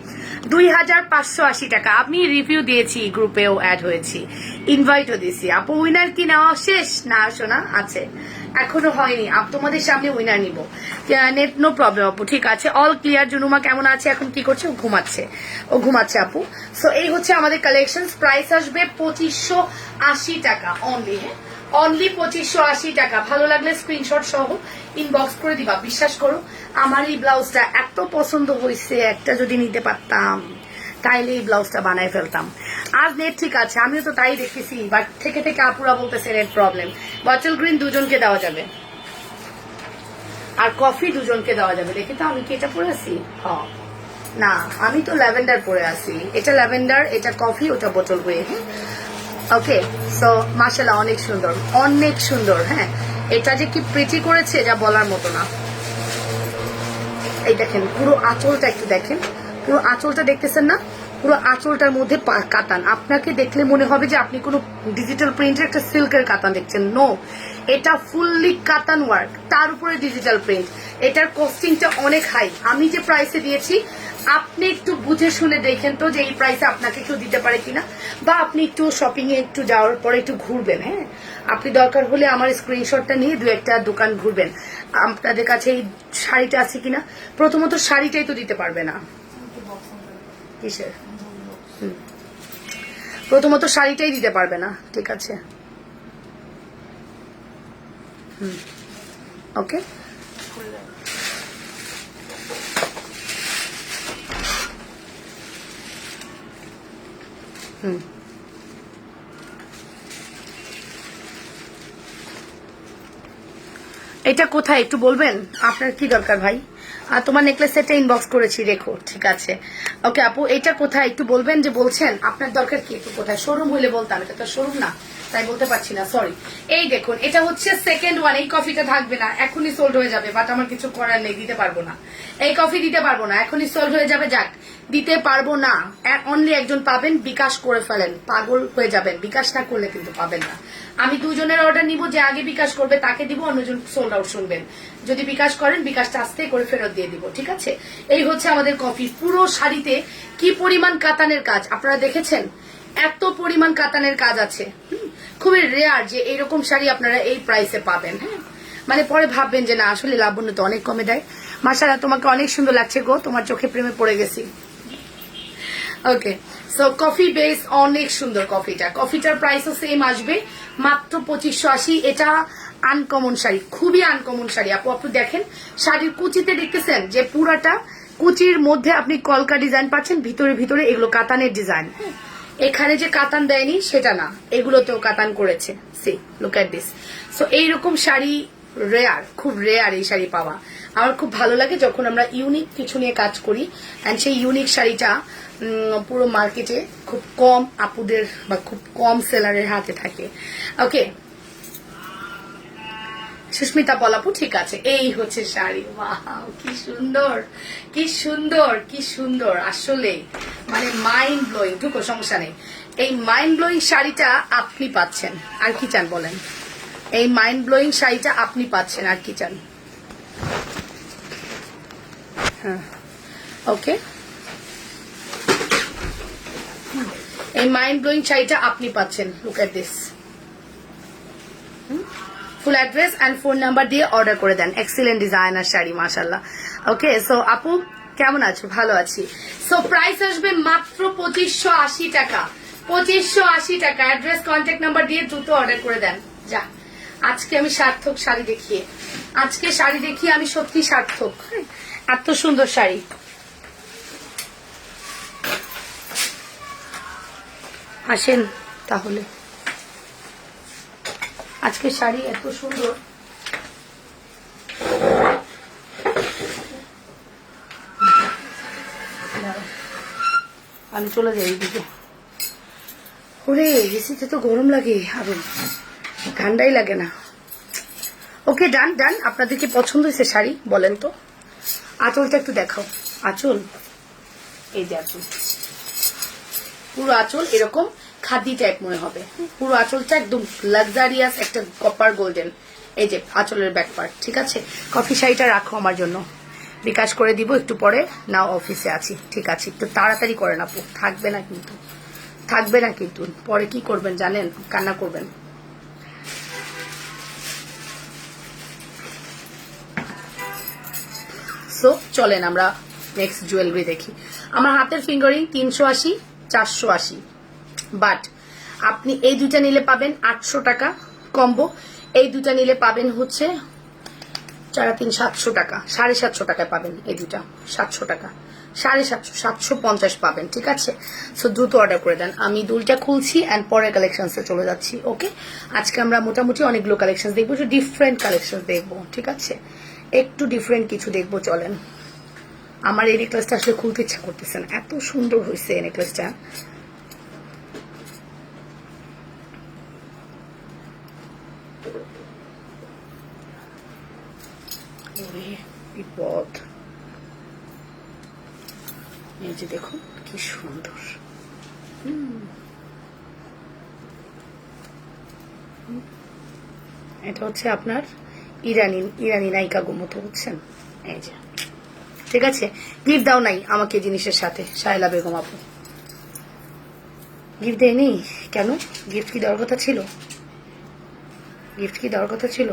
2580 টাকা। আমি রিভিউ দিয়েছি, গ্রুপেও অ্যাড হয়েছি, ইনভাইটও দিয়েছি। আপু উইনার কি নেওয়া শেষ? না শোনা আছে, এখনো হয়নি, তোমাদের সামনে উইনার নিব। নেট নো প্রবলেম আপু, ঠিক আছে, অল ক্লিয়ার। জুনুমা কেমন আছে? এখন কি করছে? ও ঘুমাচ্ছে আপু। সো এই হচ্ছে আমাদের কালেকশন, প্রাইস আসবে 2580 টাকা অনলি। হ্যাঁ, অনলি 2580 টাকা। ভালো লাগলে স্ক্রিনশট সহ ইনবক্স করে দিবা। বিশ্বাস করো আমার এই ব্লাউজটা এত পছন্দ হয়েছে, একটা যদি নিতে পারতাম তাইলে এই ব্লাউজটা বানায় ফেলতাম। আজ নেট ঠিক আছে, আমিও তো তাই দেখতেছি, বাট থেকে থেকে আপুরা বলতেছে নেট প্রবলেম। বটল গ্রিন দুজনকে দেওয়া যাবে, আর কফি দুজনকে দেওয়া যাবে। দেখি তো আমি কি এটা পরে আছি? হ্যাঁ, না আমি তো ল্যাভেন্ডার পরে আছি, এটা ল্যাভেন্ডার, এটা কফি, ওটা বটল গ্রিন। ওকে, সো মাশাআল্লাহ অনেক সুন্দর, অনেক সুন্দর। হ্যাঁ, এটা যে কি প্রিটি করেছে যা বলার মতো না। এই দেখেন পুরো আঁচলটা একটু দেখেন, পুরো আঁচলটা দেখতেছেন না? পুরো আঁচলটার মধ্যে কাতান। আপনাকে দেখলে মনে হবে যে আপনি কোনো ডিজিটাল প্রিন্টের একটা সিল্কের কাতান দেখছেন। নো, এটা ফুললি কাতান ওয়ার্ক, তার উপরে ডিজিটাল প্রিন্ট। এটার কস্টিংটা অনেক হাই। আমি যে প্রাইসে দিয়েছি আপনি একটু বুঝে শুনে দেখেন তো যে এই প্রাইসে আপনাকে কেউ দিতে পারে কিনা, বা আপনি একটু শপিং এ একটু যাওয়ার পরে একটু ঘুরবেন। হ্যাঁ, আপনি দরকার হলে আমার স্ক্রিনশটটা নিয়ে দু একটা দোকান ঘুরবেন। আপনাদের কাছে এই শাড়িটা আছে কিনা। প্রথমত শাড়িটাই তো দিতে পারবে না। কিসের? প্রথমত শাড়িটাই দিতে পারবে না, ঠিক আছে। ওকে, এটা কোথায় একটু বলবেন? আপনার কি দরকার ভাই? আর তোমার নেকলেস সেটটা ইনবক্স করেছি, রেখো, ঠিক আছে। ওকে আপু, এটা কোথায় একটু বলবেন? যে বলছেন আপনার দরকার কি, একটু কোথায়? শোরুম হইলে বলতাম, এটা তো শোরুম না, তাই বলতে পারছি না, সরি। এই দেখুন, এটা হচ্ছে সেকেন্ড ওয়ান। এই কফিটা থাকবে না, এখনই সোল্ড হয়ে যাবে, বাট আমার কিছু করার নেই, দিতে পারবো না। এই কফি দিতে পারবো না, এখনই সোল্ড হয়ে যাবে। যাক, দিতে পারবো না। অনলি একজন পাবেন, বিকাশ করে ফেলেন, পাগল হয়ে যাবেন। বিকাশ না করলে কিন্তু পাবেন না। আমি দুজনের অর্ডার নিব, যে আগে বিকাশ করবে তাকে দিব, অন্যজন সোল্ড আউট শুনবেন। যদি বিকাশ করেন, বিকাশটা আস্তে করে ফেরত দিয়ে দিব, ঠিক আছে। এই হচ্ছে আমাদের কফি। পুরো শাড়িতে কি পরিমাণ কাতানের কাজ আপনারা দেখেছেন? এত পরিমাণ কাতানের কাজ আছে। খুবই রেয়ার যে এইরকম শাড়ি আপনারা এই প্রাইসে পাবেন। হ্যাঁ, মানে পরে ভাববেন যে না আসলে লাবণ্য তো অনেক কমে দেয়। মাশাআল্লাহ, তোমাকে অনেক সুন্দর লাগছে গো, তোমার চোখে প্রেমে পড়ে গেছি। ওকে, সো কফি বেস অনেক সুন্দর। কফিটার প্রাইসও সেম আসবে, মাত্র 2580। এটা আনকমন শাড়ি, খুবই আনকমন শাড়ি। আপু দেখেন শাড়ির কুচিতে দেখতেছেন যে পুরাটা কুচির মধ্যে আপনি কলকা ডিজাইন পাচ্ছেন, ভিতরে ভিতরে এগুলো কাতানের ডিজাইন। এখানে যে কাতান দেয়নি সেটা না, এগুলোতেও কাতান করেছে। See look at this. So এইরকম শাড়ি রেয়ার, খুব রেয়ার এই শাড়ি পাওয়া। আমার খুব ভালো লাগে যখন আমরা ইউনিক কিছু নিয়ে কাজ করি, অ্যান্ড সেই ইউনিক শাড়িটা পুরো মার্কেটে খুব কম আপুদের বা খুব কম সেলারের হাতে থাকে। ওকে, সুস্মিতা পলাপু, ঠিক আছে। এই হচ্ছে শাড়ি। ওয়াও, কি সুন্দর, কি সুন্দর, কি সুন্দর, আসলে মানে মাইন্ড ব্লোয়িং। ঢুকো, সমস্যা নেই। এই মাইন্ড ব্লোয়িং শাড়িটা আপনি পাচ্ছেন, আর কি চান বলেন? এই মাইন্ড ব্লোয়িং শাড়িটা আপনি পাচ্ছেন, আর কি চান? হ্যাঁ, ওকে, এই মাইন্ড ব্লোয়িং শাড়িটা আপনি পাচ্ছেন। Look at this. Full address and phone number দিয়ে অর্ডার করে দেন। এক্সিলেন্ট ডিজাইনার শাড়ি, মাশাআল্লাহ। ওকে, সো আপু কেমন আছো? ভালো আছি। সো প্রাইস আসবে মাত্র 2580 টাকা। 2580 টাকা। অ্যাড্রেস, কন্ট্যাক্ট নাম্বার দিয়ে দ্রুত অর্ডার করে দেন। যা, আজকে আমি সার্থক শাড়ি দেখিয়ে, আজকে শাড়ি দেখিয়ে আমি সত্যি সার্থক। এত সুন্দর শাড়ি। আসেন তাহলে, আজকে শাড়ি এত সুন্দর। আমি চলে যাই এইদিকে। ওরে, এসিতে তো গরম লাগে, আরো ঠান্ডাই লাগে না। ওকে, ডান ডান। আপনাদের কি পছন্দ হয়েছে শাড়ি বলেন তো? আঁচলটা একটু দেখাও। আঁচল, এই যে আঁচল, পুরো আঁচল এরকম খাদি টাইপ মনে হবে। পুরো আঁচলটা একদম লাক্সারিয়াস, একটা কপার গোল্ডেন। এই যে আঁচলের ব্যাক পার্ট, ঠিক আছে। কফি শাড়িটা রাখো আমার জন্য, বিকাশ করে দিব একটু পরে। নাও অফিসে আছি, ঠিক আছে, একটু তাড়াতাড়ি করেন আপু, থাকবে না কিন্তু, থাকবে না কিন্তু। পরে কি করবেন জানেন? কান্না করবেন। সো চলেন আমরা নেক্সট জুয়েলারি দেখি। আমার হাতের ফিঙ্গারিং 380, 480, বাট আপনি এই দুইটা নিলে পাবেন 800 টাকা কম্বো। এই দুটা নিলে পাবেন হচ্ছে 4 700 টাকা, 750 টাকায় পাবেন। এই দুটা 700 টাকা, 750, 750 পাবেন, ঠিক আছে। সো দ্রুত অর্ডার করে দেন। আমি দুলটা খুলছি অ্যান্ড পরের কালেকশনসে চলে যাচ্ছি। ওকে, আজকে আমরা মোটামুটি অনেকগুলো কালেকশন দেখবো, যে ডিফারেন্ট কালেকশন দেখবো, ঠিক আছে। একটু ডিফারেন্ট কিছু দেখবো, চলেন। আমার এই নেকলেসটা আসলে খুলতে ইচ্ছা করতেছে না, এত সুন্দর হয়েছে এই নেকলেসটা। ওরে বিপদ। এই যে দেখুন কি সুন্দর। এটা হচ্ছে আপনার ইরানি নায়িকা মতো, বুঝছেন? এই যে ঠিক আছে, গিফট দাও নাই আমাকে জিনিসের সাথে শায়লা বেগম আপু, গিফট দেয়নি কেন? গিফট কি দেওয়ার কথা ছিল? গিফট কি দেওয়ার কথা ছিল?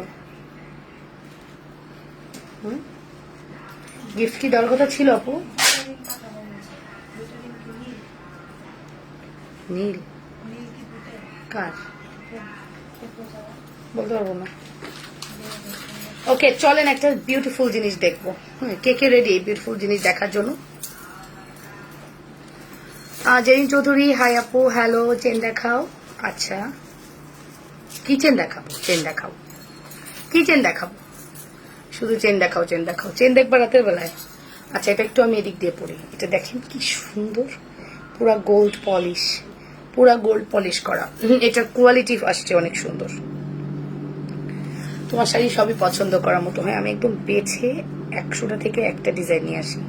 গিফট কি দেওয়ার কথা ছিল আপু? নীল কার বলতে পারবো না। ওকে চলেন একটা বিউটিফুল জিনিস দেখবো। কে কে রেডি বিউটিফুল জিনিস দেখার জন্য? জেরিন চৌধুরী হাই আপু, হ্যালো। চেন দেখাও। আচ্ছা কি চেন দেখাবো? চেন দেখাও, কি চেন দেখাবো? শুধু চেন দেখাও, চেন দেখাও। চেন দেখবা রাতের বেলায়? আচ্ছা এটা একটু আমি এদিক দিয়ে পড়ি। এটা দেখেন কি সুন্দর, পুরা গোল্ড পলিশ, পুরা গোল্ড পলিশ করা। এটার কোয়ালিটি আসছে অনেক সুন্দর। তোমার শাড়ি সবই পছন্দ করার মতো হয়। আমি একদম বেছে 100টা থেকে একটা ডিজাইন নিয়ে আসি,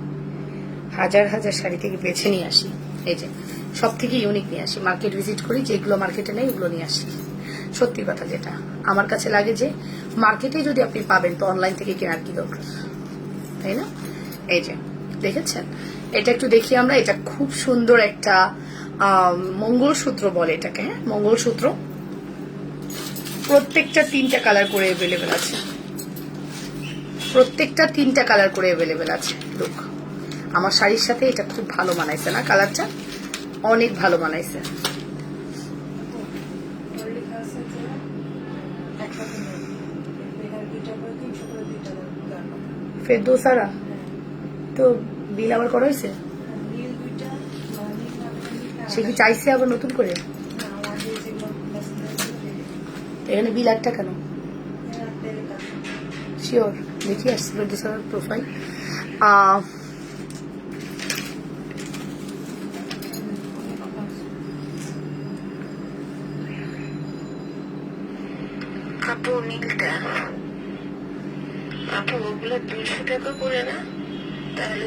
হাজার হাজার শাড়ি থেকে বেছে নিয়ে আসি। এই যে সব থেকে ইউনিক নিয়ে আসি, মার্কেট ভিজিট করি, যেগুলো মার্কেটে নেই ওগুলো নিয়ে আসি। সত্যি কথা যেটা আমার কাছে লাগে যে মার্কেটে যদি আপনি পাবেন তো অনলাইন থেকে কেনার কি দরকার, তাই না? এই যে দেখেছেন, এটা একটু দেখি আমরা। এটা খুব সুন্দর একটা মঙ্গলসূত্র বলে এটাকে, হ্যাঁ মঙ্গলসূত্র। প্রত্যেকটা 3টা কালার করে অ্যাভেলেবেল আছে, প্রত্যেকটা 3টা কালার করে অ্যাভেলেবেল আছে। লুক, আমার শাড়ির সাথে এটা খুব ভালো মানাইছে না? কালারটা অনেক ভালো মানাইছে। ফেরদৌসারা তো বিল আবার করা হয়েছে? সে কি চাইছে আবার নতুন করে? এখানে বিল একটা কেন? শিওর দেখি আসছে ফেরদৌসারার প্রোফাইল। আপু নীলটা, আপু ওগুলো 200 টাকা করে না? তাহলে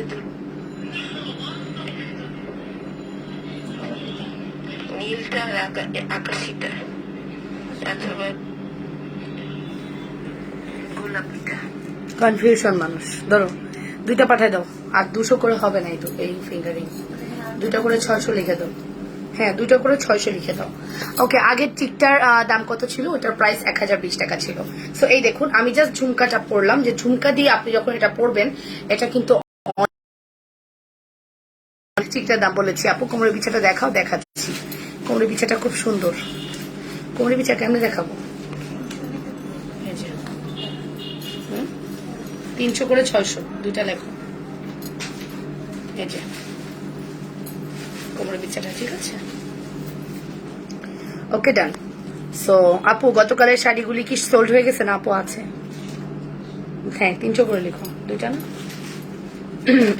নীলটা আর আকাশিটা অথবা গোলাপিটা। কনফিউশন মানুষ। ধরো 2টা পাঠায় দাও, আর 200 করে হবে না এই ফিঙ্গারিং। 2টা করে 600 লিখে দাও। হ্যাঁ 2টা করে 600 লিখে দাও। ওকে, আগের টিকটার দাম কত ছিল? ওটার প্রাইস 1020 টাকা ছিল। সো এই দেখুন আমি জাস্ট ঝুমকাটা পরলাম, যে ঝুমকা দিয়ে আপনি যখন এটা পরবেন এটা কিন্তু টিকটার দাম বলেছি। আপু কোমরের বিছাটা দেখাও। দেখাচ্ছি, কোমরের বিছাটা খুব সুন্দর। কোমরের বিছা কেমনে দেখাবো? 300 করে 600, 2টা লেখো। এই যে কোমরের বিছাটা, ঠিক আছে? ওকে ডান। সো আপু গতকালের শাড়িগুলি কি সোল্ড হয়ে গেছে না আপু আছে? হ্যাঁ 300 করে লিখো, 2টা না?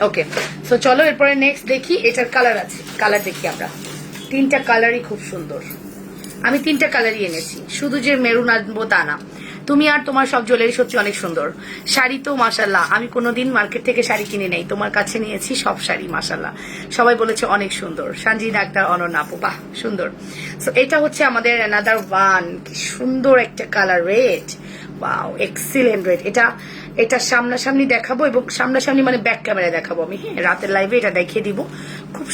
ওকে, সো চলো এরপরে নেক্সট দেখি। এটার কালার আছে, কালার দেখি আমরা। 3টা কালারই খুব সুন্দর। আমি 3টা কালারই এনেছি, শুধু যে মেরুন আনবো তা না। তুমি আর তোমার সব জুয়েলারি সত্যি অনেক সুন্দর। শাড়ি তো মাশাল্লাহ, আমি কোনোদিন মার্কেট থেকে শাড়ি কিনে নেই, তোমার কাছে নিয়েছি সব শাড়ি মাশাল্লাহ। সবাই বলেছে অনেক সুন্দর। সঞ্জিদ আক্তার, অনন্যা আপু, বাহ সুন্দর। সো এটা হচ্ছে আমাদের অ্যানাদার ওয়ান। কি সুন্দর একটা colour, red. Wow excellent red. এটা সামনাসামনি দেখাবো, এবং সামনাসামনি মানে ব্যাক ক্যামেরায় দেখাবো আমি। হ্যাঁ রাতের লাইভে এটা দেখিয়ে দিব। খুব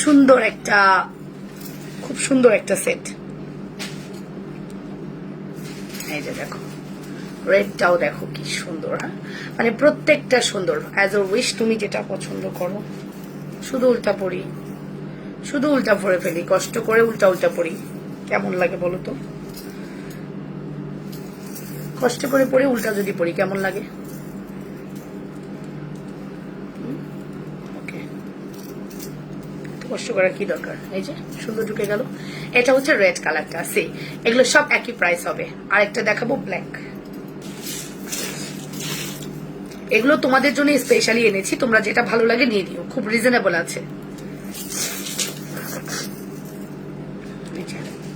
সুন্দর একটা সেট। এই যে দেখো, রেডটাও দেখো কি সুন্দর। হ্যাঁ মানে প্রত্যেকটা সুন্দর। অ্যাজ এ উইশ, তুমি যেটা পছন্দ করো। শুধু উল্টা পড়ি, শুধু উল্টা পরে ফেলি, কষ্ট করে উল্টা পড়ি। কেমন লাগে বলো তো? কষ্ট করে পড়ে উল্টা যদি পড়ি কেমন লাগে? ওকে, কষ্ট করার কি দরকার? এই যে সুন্দর ঢুকে গেল। এটা হচ্ছে রেড কালারটা। সে এগুলো সব একই প্রাইস হবে। আরেকটা দেখাবো ব্ল্যাক। এগুলো তোমাদের জন্য স্পেশালি এনেছি, তোমরা যেটা ভালো লাগে নিয়ে নিও, খুব রিজনেবল আছে।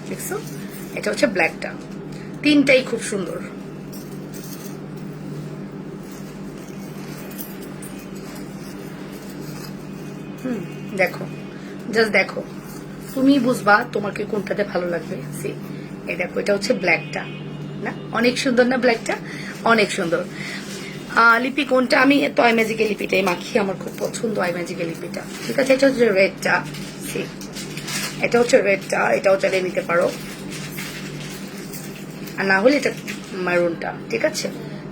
দেখছো, এটা হচ্ছে ব্ল্যাকটা। 3টাই খুব সুন্দর। দেখো, জাস্ট দেখো, তুমি বুঝবা তোমাকে কোনটাতে ভালো লাগবে। সি এই দেখো, এটা হচ্ছে ব্ল্যাকটা, না অনেক সুন্দর না? ব্ল্যাকটা অনেক সুন্দর। লিপি কোনটা? আমি তো আই ম্যাজিকের লিপিটাই মাখি, আমার খুব পছন্দ আই ম্যাজিকের লিপিটা। ঠিক আছে, এটা হচ্ছে রেডটা। সি এটা হচ্ছে রেডটা, এটাও চালিয়ে নিতে পারো, আর না হলে এটা মারুনটা। ঠিক আছে,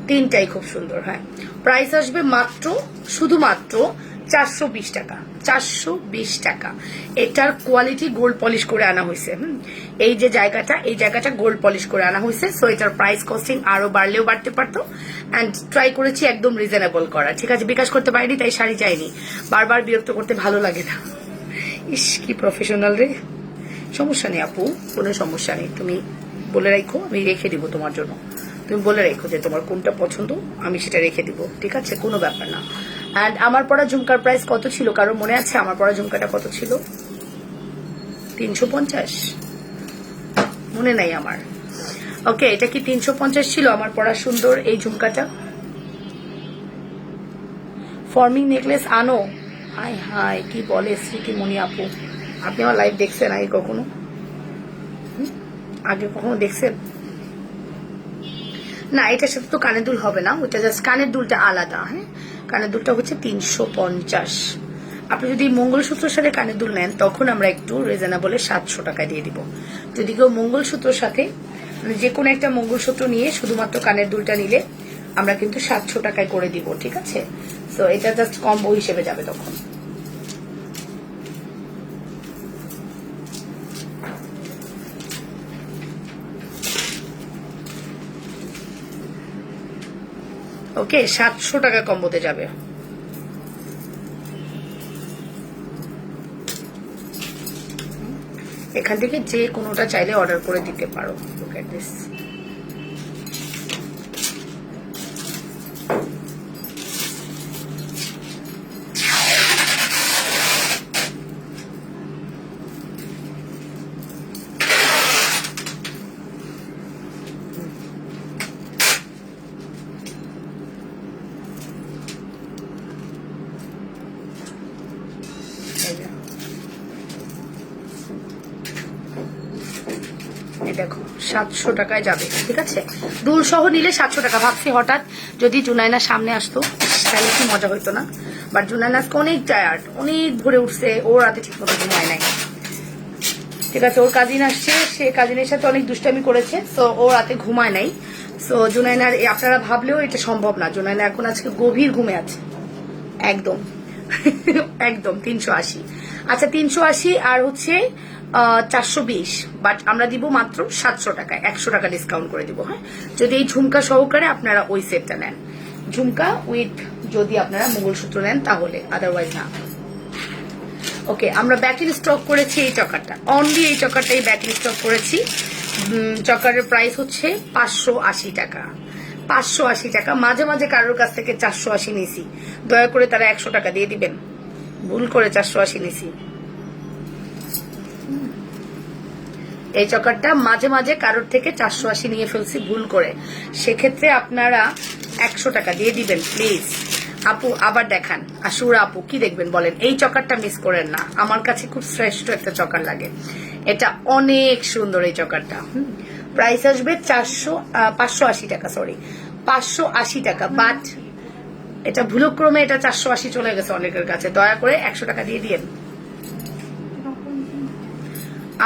তিনটাই খুব সুন্দর। হ্যাঁ, প্রাইস আসবে মাত্র, শুধুমাত্র 420 টাকা। 420 টাকা। এটার কোয়ালিটি গোল্ড পলিশ করে আনা হয়েছে। এই যে জায়গাটা, এই জায়গাটা গোল্ড পলিশ করে আনা হয়েছে। সো এটার প্রাইস কস্টিং আরো বাড়লেও বাড়তে পারতো, অ্যান্ড ট্রাই করেছি একদম রিজনেবল করা। ঠিক আছে, বিকাশ করতে পারিনি, তাই শাড়ি চাইনি, বারবার বিরক্ত করতে ভালো লাগে না। ইস কি প্রফেশনাল রে। সমস্যা নেই আপু, কোনো সমস্যা নেই, তুমি বলে রাখো, আমি রেখে দিব তোমার জন্য। তুমি বলে রেখো যে তোমার কোনটা পছন্দ, আমি সেটা রেখে দিব। ঠিক আছে, কোনো ব্যাপার না। অ্যান্ড আমার পরা ঝুমকার প্রাইস কত ছিল কারো মনে আছে? আমার পরা ঝুমকাটা কত ছিল? 350? মনে নাই আমার। ওকে, এটা কি 350 ছিল আমার পরা সুন্দর এই ঝুমকাটা? ফর্মিং নেকলেস আনো। হাই হাই, কি বলে স্মৃতিমণি আপু, আপনি আমার লাইভ দেখছেন আগে কখনো? আগে কখনো দেখছেন? না, এটার সাথে তো কানের দুল হবে না, ওটা জাস্ট কানের দুলটা আলাদা। হ্যাঁ, কানের দুলটা হচ্ছে 350। আপনি যদি মঙ্গলসূত্রের সাথে কানের দুল নেন তখন আমরা একটু রিজনেবলে 700 টাকা দিয়ে দিব। যদি কেউ মঙ্গলসূত্রের সাথে, মানে যে কোনো একটা মঙ্গলসূত্র নিয়ে শুধুমাত্র কানের দুলটা নিলে আমরা কিন্তু 700 টাকায় করে দিব। ঠিক আছে, তো এটা জাস্ট কম্বো হিসেবে যাবে তখন। ওকে, 700 টাকা কম্বোতে যাবে। এখান থেকে যে কোনোটা চাইলে অর্ডার করে দিতে পারো। Look at this. দেখো 700 টাকায় যাবে। ঠিক আছে, দুল সহ নিলে 700 টাকা। ভাবছি হঠাৎ যদি জুনাইনা সামনে আসতো তাহলে কি মজা হইতো না, বাট জুনাইনা আজকে অনেক টায়ার্ড, অনেক ভরে উঠছে, ও রাতে ঠিক মতো ঘুমায় নাই। ঠিক আছে, ওর কাজিন আসছে, সে কাজিনের সাথে অনেক দুষ্টামি করেছে, সো ও রাতে ঘুমায় নাই। সো জুনাইনার, আপনারা ভাবলেও এটা সম্ভব না, জুনাইনা এখন আজকে গভীর ঘুমে আছে একদম। একদম 380। আচ্ছা 380 আর হচ্ছে 420, বাট আমরা দিব মাত্র 700 টাকায়, 100 টাকা ডিসকাউন্ট করে দিব। হ্যাঁ, যদি এই ঝুমকা সহকারে আপনারা ওই সেটটা নেন, ঝুমকা উইথ যদি আপনারা মঙ্গলসূত্র নেন তাহলে, আদারওয়াইজ না। ওকে, আমরা ব্যাক ইন স্টক করেছি এই চকারটা, অনলি এই চকারটাই ব্যাক ইন স্টক করেছি। চকারের প্রাইস হচ্ছে 580 টাকা। 580 টাকা। মাঝে মাঝে কারোর কাছ থেকে 480 নিছি, দয়া করে তারা 100 টাকা দিয়ে দিবেন, ভুল করে 480 নিছি। এই চকারটা মাঝে মাঝে কারোর থেকে 480 নিয়ে ফেলছি ভুল করে, সেক্ষেত্রে আপনারা 100 টাকা দিয়ে দিবেন প্লিজ। আপু আবার দেখান, আশুরা আপু কি দেখবেন বলেন? এই চকারটা মিস করেন না, আমার কাছে খুব শ্রেষ্ঠ একটা চকার লাগে, এটা অনেক সুন্দর এই চকারটা। প্রাইস আসবে 580 টাকা, সরি 580 টাকা, বাট এটা ভুলক্রমে এটা 480 চলে গেছে অনেকের কাছে, দয়া করে 100 টাকা দিয়ে দিয়েন।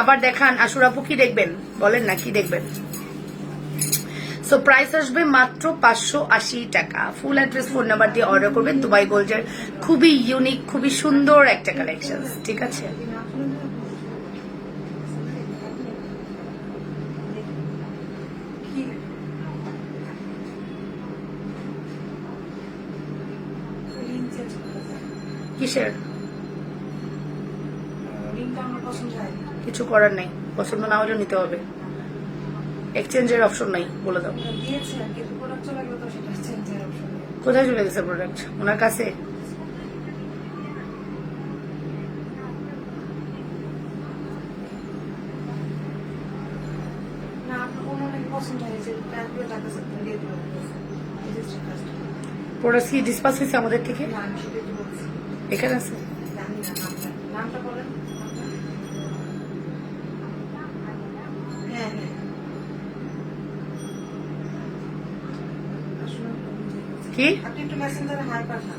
আবার দেখান আশুরা আপু, কি দেখবেন বলেন না, কি দেখবেন? সো প্রাইস আসবে মাত্র 580 টাকা। ফুল অ্যাড্রেস, ফোন নাম্বার দিয়ে অর্ডার করবেন। দুবাই গোল্ডের খুবই ইউনিক, খুবই সুন্দর একটা কালেকশন। ঠিক আছে, কিসের? কিছু করার নেই, পছন্দ না হলেও নিতে হবে, এক্সচেঞ্জের অপশন নাই, বলে দাও। কোথায় চলে গেছে প্রোডাক্ট? ওনার কাছে? প্রোডাক্ট কি ডিসপাস হয়েছে আমাদের থেকে? এখানে আছে। কি আপনি একটু মেসেঞ্জারে হাই পাঠান।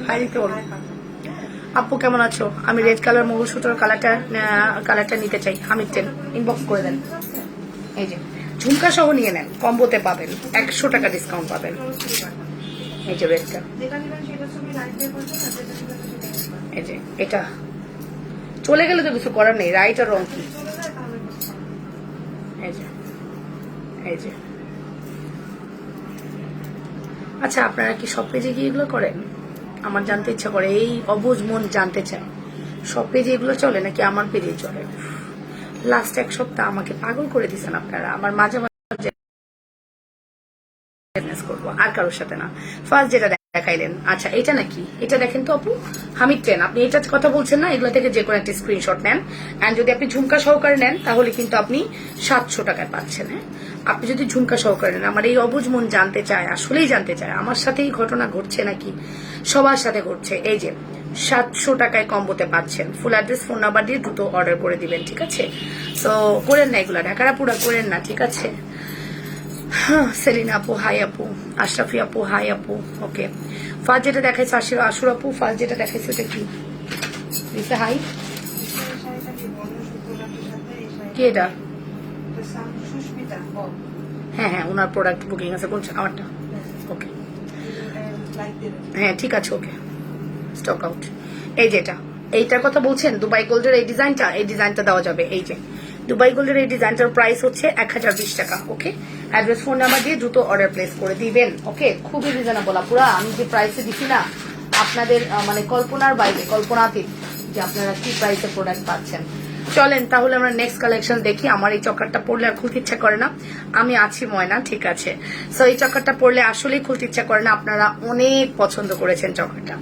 হাই দিতে বলো। হাই পাঠান। আপু কেমন আছো? আমি রেড কালার মঙ্গলসূত্র কালারটা নিতে চাই। হামিদ টেন ইনবক্স করে দেন। এই যে ঝুমকা সহ নিয়ে নেন, কম্বোতে পাবেন 100 টাকা ডিসকাউন্ট পাবেন। এই যে রেডটা, যেটা নেবেন সেটা ছবি লাইভ দিয়ে করবেন, আর যেটা নেবেন সেটা নেবেন। এই যে এটা চলে গেলে তো কিছু করার নেই, রাইট আর রং কি। চলে যায় তাহলে করতে হবে। এই যে এই যে আচ্ছা, আপনারা কি সব পেজে গিয়ে এগুলো করেন? আমার জানতে ইচ্ছা করে, এই অবুঝ মন জানতে চায় সব পেজে এগুলো চলে নাকি আমার পেজেই চলে। লাস্ট এক সপ্তাহ আমাকে পাগল করে দিয়েছেন আপনারা। আমার মাঝে মাঝে বিজনেস করবো, আর কারোর সাথে না। ফার্স্ট যেটা দেখাইলেন, আচ্ছা এটা নাকি, এটা দেখেন তো আপু, হামিদ টেন। আপনি এটার কথা বলছেন না? এগুলো থেকে যে কোনো একটা স্ক্রিনশট নেন, এন্ড যদি আপনি ঝুমকা সহকারে নেন তাহলে কিন্তু আপনি 700 টাকায় পাচ্ছেন। হ্যাঁ, আপনি যদি ঝুমকা সহকারে নেন। আমার এই অবুঝ মন জানতে চায়, আসলেই জানতে চায় আমার সাথেই ঘটনা ঘটছে নাকি সবার সাথে ঘটছে। এই যে 700 টাকায় কম্বোতে পাচ্ছেন। ফুল অ্যাড্রেস, ফোন নাম্বার দিয়ে দ্রুত অর্ডার করে দিবেন, ঠিক আছে? সো করেন না এগুলা, ঢাকারা পুরা করেন না, ঠিক আছে? হ্যাঁ, সেলিনা আপু হাই আপু, আশরাফি আপু হাই আপু। ওকে, ফার্স্ট যেটা দেখাইছে আশুর আপু, ফার্স্ট যেটা দেখাইছে ওটা কি দিছে? হাই, এই শাড়িটা কি বর্ণ শুক্ররাত্রির সাথে এই শাড়িটা? কি এটা? এটা সুস্মিতা বল। হ্যাঁ হ্যাঁ, ওনার প্রোডাক্ট বুকিং আছে, কোন আমারটা? ওকে, লাইক দেবেন। হ্যাঁ ঠিক আছে, ওকে, স্টক আউট। এই যেটা, এইটার কথা বলছেন দুবাই গোল্ডের এই ডিজাইনটা, এই ডিজাইনটা দেওয়া যাবে। এই যে দুবাই গোল্ডের এই ডিজাইনটার প্রাইস হচ্ছে 1020 টাকা। ওকে, অ্যাড্রেস, ফোন নাম্বার দিয়ে দ্রুত অর্ডার প্লেস করে দিবেন। ওকে, খুবই রিজনেবল আপুরা। আমি যে প্রাইসে দিচ্ছি না, আপনাদের মানে কল্পনার বাইরে, কল্পনাতীত যে আপনারা কি প্রাইসে প্রোডাক্ট পাচ্ছেন। চলেন তাহলে আমরা নেক্সট কালেকশন দেখি। আমার এই চক্করটা পরলে আর খুলতে ইচ্ছা করে না। আমি আছি ময়না, ঠিক আছে? সো এই চক্করটা পরলে আসলেই খুলতে ইচ্ছা করে না। আপনারা অনেক পছন্দ করেছেন চক্করটা।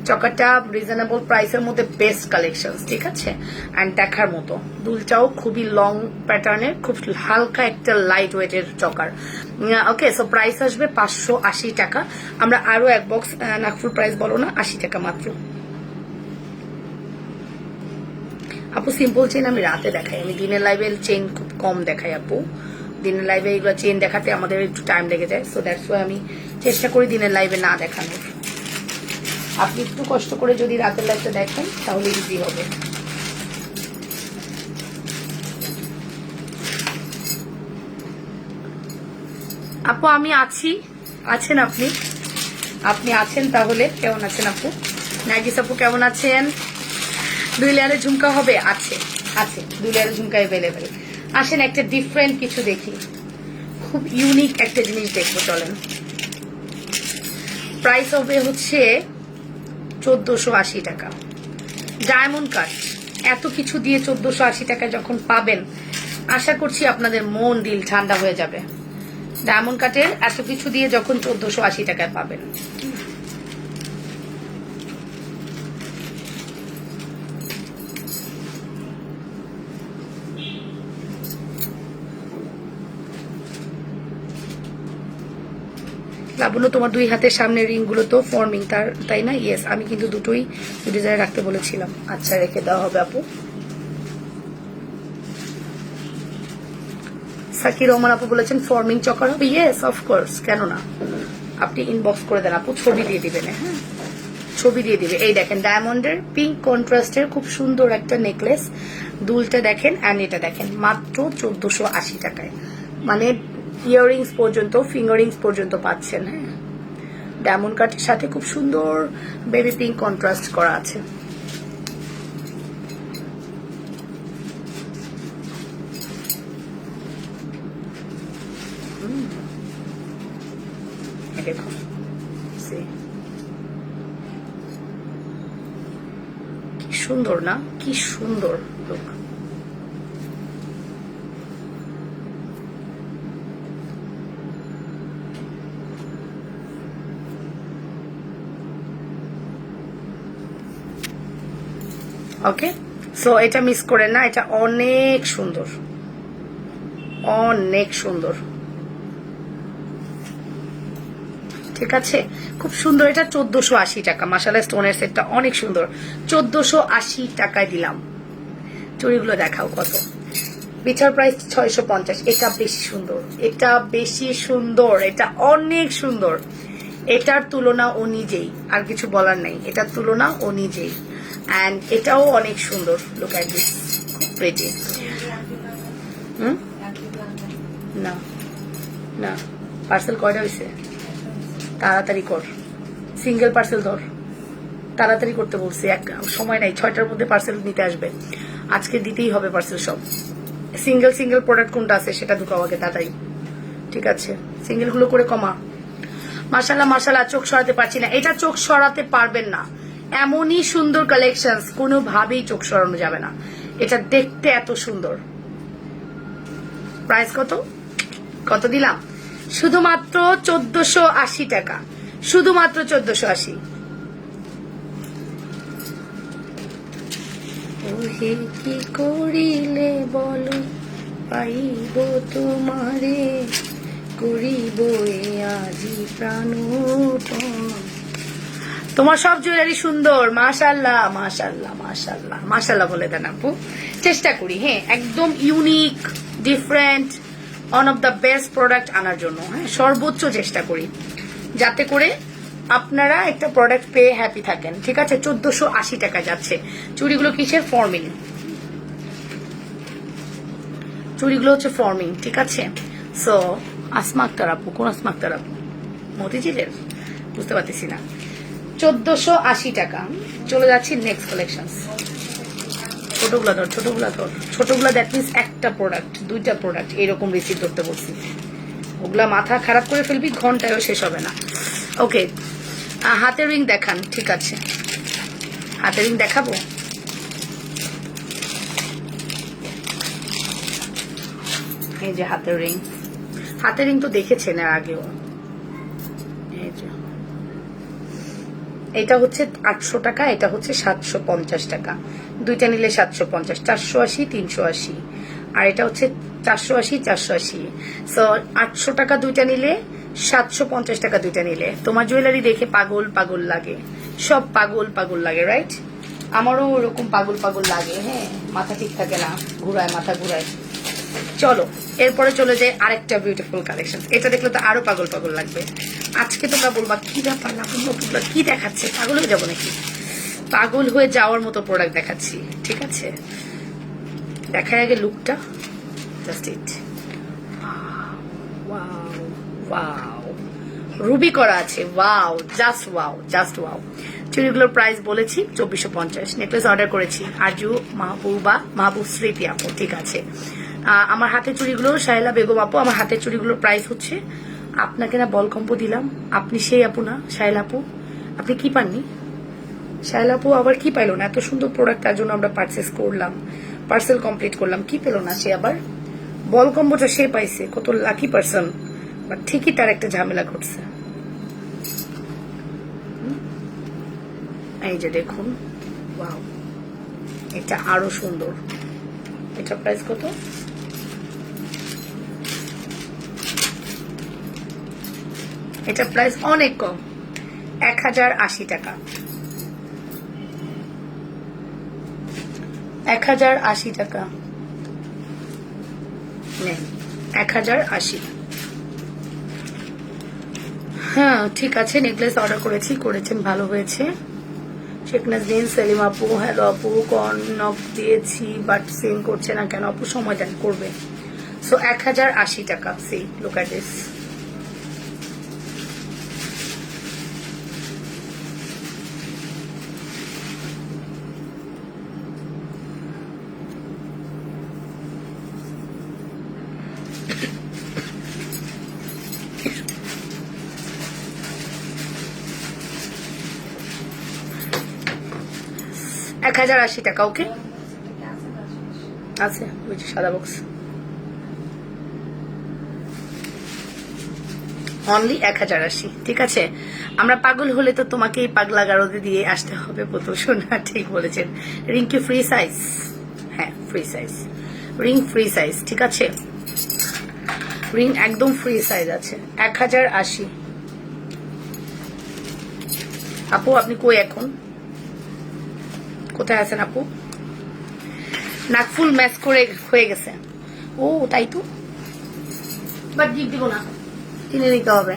চক্করটা রিজনেবল প্রাইসের মধ্যে বেস্ট কালেকশন, ঠিক আছে? অ্যান্ড দেখার মতো। দুলটাও খুবই লং প্যাটার্নের, খুব হালকা একটা লাইট ওয়েটের চক্কর। ওকে, সো প্রাইস আসবে 580 টাকা। আমরা আরো এক বক্স, নাগপুর প্রাইস বলো না, 80 টাকা মাত্র। আপু সিম্পল চেন আমি রাতে দেখাই, আমি দিনের লাইভে চেন খুব কম দেখাই আপু। দিনের লাইভে এগুলো চেন দেখাতে আমাদের একটু টাইম লেগে যায়, সো দ্যাটস ওয়াই আমি চেষ্টা করি দিনের লাইভে না দেখানোর। আপনি একটু কষ্ট করে যদি রাতের লাইভটা দেখেন তাহলে ইজি হবে। আপু আমি আছি, আছেন আপনি? আপনি আছেন তাহলে? কেমন আছেন আপু? নার্গিস আপু কেমন আছেন? 2 লেয়ারের ঝুমকা হবে? আছে আছে, 2 লেয়ারের ঝুমকা অ্যাভেলেবেল। আসেন একটা ডিফারেন্ট কিছু দেখি, খুব ইউনিক একটা জিনিস দেখবো, চলেন। প্রাইস হবে হচ্ছে 1480 টাকা। ডায়মন্ড কাট, এত কিছু দিয়ে 1480 টাকা যখন পাবেন, আশা করছি আপনাদের মন দিল ঠান্ডা হয়ে যাবে। ডায়মন্ড কাটের এত কিছু দিয়ে যখন 1480 টাকায় পাবেন। লাবণ্য, তোমার 2 হাতের সামনের রিং গুলো তো ফর্মিং, তাই না? ইয়েস, আমি কিন্তু দুটোই ডিজাইন রাখতে বলেছিলাম। আচ্ছা, রেখে দেওয়া হবে আপু। সাকির রহমান আপু বলেছেন ফর্মিং চকার হবে। ইয়েস, অফকোর্স, কেন না? আপনি ইনবক্স করে দেন আপু, ছবি দিয়ে দিবেন। হ্যাঁ, ছবি দিয়ে দিবে। এই দেখেন ডায়মন্ডের পিঙ্ক কন্ট্রাস্টের খুব সুন্দর একটা নেকলেস। দুলটা দেখেন, অ্যান্ড এটা দেখেন, মাত্র 1480 টাকায়। মানে ইয়াররিংস পর্যন্ত, ফিঙ্গারিংস পর্যন্ত পাচ্ছেন। হ্যাঁ, ডায়মন্ড কাটের সাথে খুব সুন্দর বেবি পিঙ্ক কন্ট্রাস্ট করা আছে। দেখুন, কি সুন্দর না? কি সুন্দর লুক। ওকে, সো এটা মিস করেন না, এটা অনেক সুন্দর, অনেক সুন্দর, ঠিক আছে? খুব সুন্দর। এটা 1480 টাকা। মাশাআল্লাহ, স্টোনের সেটটা অনেক সুন্দর। 1480 টাকায় দিলাম। চুড়িগুলো দেখাও কত। বিচার প্রাইস 650। এটা বেশি সুন্দর, এটা বেশি সুন্দর, এটা অনেক সুন্দর। এটার তুলনা ও নিজেই, আর কিছু বলার নেই, এটার তুলনা ও নিজেই। অ্যান্ড এটাও অনেক সুন্দর, লুক অ্যাট দিস, খুব প্রেটি। না না, পার্সেল কয়টা হয়েছে? তাড়াতাড়ি কর, সিঙ্গেল পার্সেল ধর, তাড়াতাড়ি করতে বলছি, এক সময় নাই, 6টার মধ্যে পার্সেল নিতে আসবে, আজকে দিতেই হবে পার্সেল সব। সিঙ্গেল সিঙ্গেল প্রোডাক্ট কোনটা আছে সেটা ঢুকাও আগে তাড়াতাড়ি, ঠিক আছে? সিঙ্গেল গুলো করে কমা। মাশাআল্লাহ মাশাআল্লাহ, চোখ সরাতে পারছি না, এটা চোখ সরাতে পারবেন না, এমনই সুন্দর কালেকশন, কোনোভাবেই চোখ সরানো যাবে না, এটা দেখতে এত সুন্দর। প্রাইস কত কত দিলাম? শুধুমাত্র 1480 টাকা, শুধুমাত্র 1480। ওহে কি করিলে বলো পাইব তোমারে, করিব আজি প্রাণপণ। তোমার সব জুয়েলারি সুন্দর, মাশাআল্লাহ মাশাআল্লাহ মাশাআল্লাহ মাশাআল্লাহ বলে দেন আপু। চেষ্টা করি, হ্যাঁ, একদম unique, different, one of the best product আনার জন্য, হ্যাঁ, সর্বোচ্চ চেষ্টা করি যাতে করে আপনারা একটা প্রোডাক্ট পেয়ে হ্যাপি থাকেন, ঠিক আছে? 1480 টাকা যাচ্ছে। চুড়িগুলো কিসের? ফর্মিং, চুড়িগুলো হচ্ছে ফর্মিং, ঠিক আছে? সো আসমা আক্তার আপু, কোন আসমা আক্তার আপু? মতিঝিলের? বুঝতে পারতেছি না। 1480 টাকা। চলে যাচ্ছি নেক্সট কালেকশন। ছোটগুলা ধর, ছোটগুলা ধর, ছোটগুলা দ্যাট মিনস একটা প্রোডাক্ট, দুইটা প্রোডাক্ট এরকম রিসিভ করতে বলছি, ওগুলা মাথা খারাপ করে ফেলবি, ঘন্টায়ও শেষ হবে না। ওকে, হাতের রিং দেখান, ঠিক আছে? হাতের রিং দেখাবো। এই যে হাতের রিং, হাতের রিং তো দেখেছেন এর আগেও। এই যে এটা হচ্ছে 800 টাকা, এটা হচ্ছে 750 টাকা, দুইটা নিলে 750, 480 380, আর এটা হচ্ছে 480 480। সো 800 টাকা দুইটা নিলে, 750 টাকা দুইটা নিলে। তোমার জুয়েলারি দেখে পাগল পাগল লাগে, সব পাগল পাগল লাগে, রাইট? আমারও ওরকম পাগল পাগল লাগে, হ্যাঁ, মাথা ঠিক থাকে না, ঘুরায়, মাথা ঘুরায়। চলো এরপরে চলে যায় আরেকটা বিউটিফুল কালেকশন, এটা দেখলে তো আরো পাগল পাগল লাগবে। আজকে তোমরা বলবা কি ব্যাপার না, কি দেখাচ্ছে, পাগল হয়ে যাবো নাকি? পাগল হয়ে যাওয়ার মতো প্রোডাক্ট দেখাচ্ছি, ঠিক আছে? দেখার আগে লুকটা, just it, wow wow, ruby করা আছে, wow, just wow, just wow. চুড়িগুলোর প্রাইস বলেছি 2450। নেকলেস অর্ডার করেছি আরজু মাহবুব স্মৃতি আপু, ঠিক আছে? আমার হাতের চুড়িগুলো শায়লা বেগম আপু, আমার হাতের চুড়িগুলোর প্রাইস হচ্ছে, আপনাকে না বল কম্পো দিলাম, আপনি সেই আপু না শায়লা আপু? আপনি কি পাননি? শায়লা আপু আবার কি পাইলো না? এত সুন্দর প্রোডাক্ট, তার জন্য আমরা পারচেস করলাম, পার্সেল কমপ্লিট করলাম, কি পেলো না সে? আবার বল কম্বোটা সে পাইছে, কত লাকি পার্সন, বাট ঠিকই তার একটা ঝামেলা ঘটছে। এই যে দেখুন, ওয়াও, এটা আরো সুন্দর। এটা প্রাইস কত? এটা প্রাইস অনেক কম, 1080 টাকা, 1080 টাকা, 1080। হ্যাঁ ঠিক আছে, নেকলেস অর্ডার করেছেন, ভালো হয়েছে। শেখ নাজরিন, সেলিম আপু, হ্যালো আপু, কর্নক দিয়েছি বাট সেম করছে না কেন আপু? সময় দেন, করবে। সো 1080 টাকা। সি লুক এট দিস, $1080 টাকা। ওকে আছে, ওই যে সাদা বক্স, অনলি 1080, ঠিক আছে? আমরা পাগল হলে তো তোমাকেই পাগলা গারদে দিয়ে আসতে হবে পুতুল সোনা, ঠিক বলেছেন। রিং কি ফ্রি সাইজ? হ্যাঁ free size, ring free size, ঠিক আছে? রিং একদম ফ্রি সাইজ আছে, 1080। আপু আপনি কই এখন, কোথায় আছেন আপু? নাকফুল ম্যাচ করে হয়ে গেছে। ও তাই তো, বাট গিফট দিব না, কিনে নিতে হবে,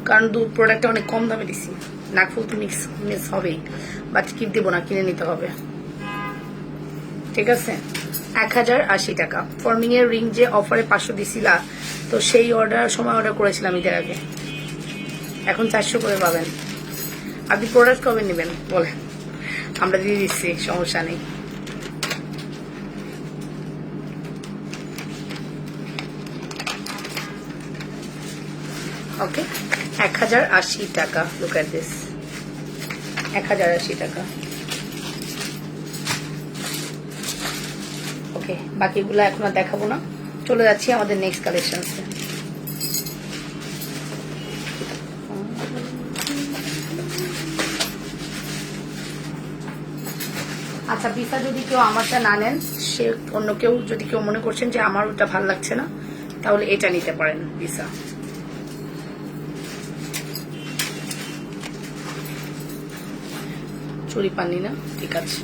কারণ দুধ প্রোডাক্টটা অনেক কম দামে দিছি। নাকফুল তো মিক্স হবেই, বাট কিট দেবো না, কিনে নিতে হবে। ঠিক আছে, 1080 টাকা। ফর্মিং এর রিং যে অফারে 500 দিছিলা, তো সেই সময় অর্ডার করেছিলাম ঈদের আগে, এখন 400 করে পাবেন। আপনি প্রোডাক্ট কবে নেবেন বলেন, আমরা দিয়ে দিচ্ছি, সমস্যা নেই। ওকে, 1080 টাকা। লুক এট দিস, 1080 টাকা। ওকে, বাকিগুলো এখন আর দেখাবো না, চলে যাচ্ছি আমাদের নেক্সট কালেকশনসে। আচ্ছা, পিসা যদি কেউ আমারটা না নেন, সে অন্য কেউ, যদি কেউ মনে করছেন যে আমার ওটা ভালো লাগছে না, তাহলে এটা নিতে পারেন পিসা। চুড়ি পাননি না, ঠিক আছে।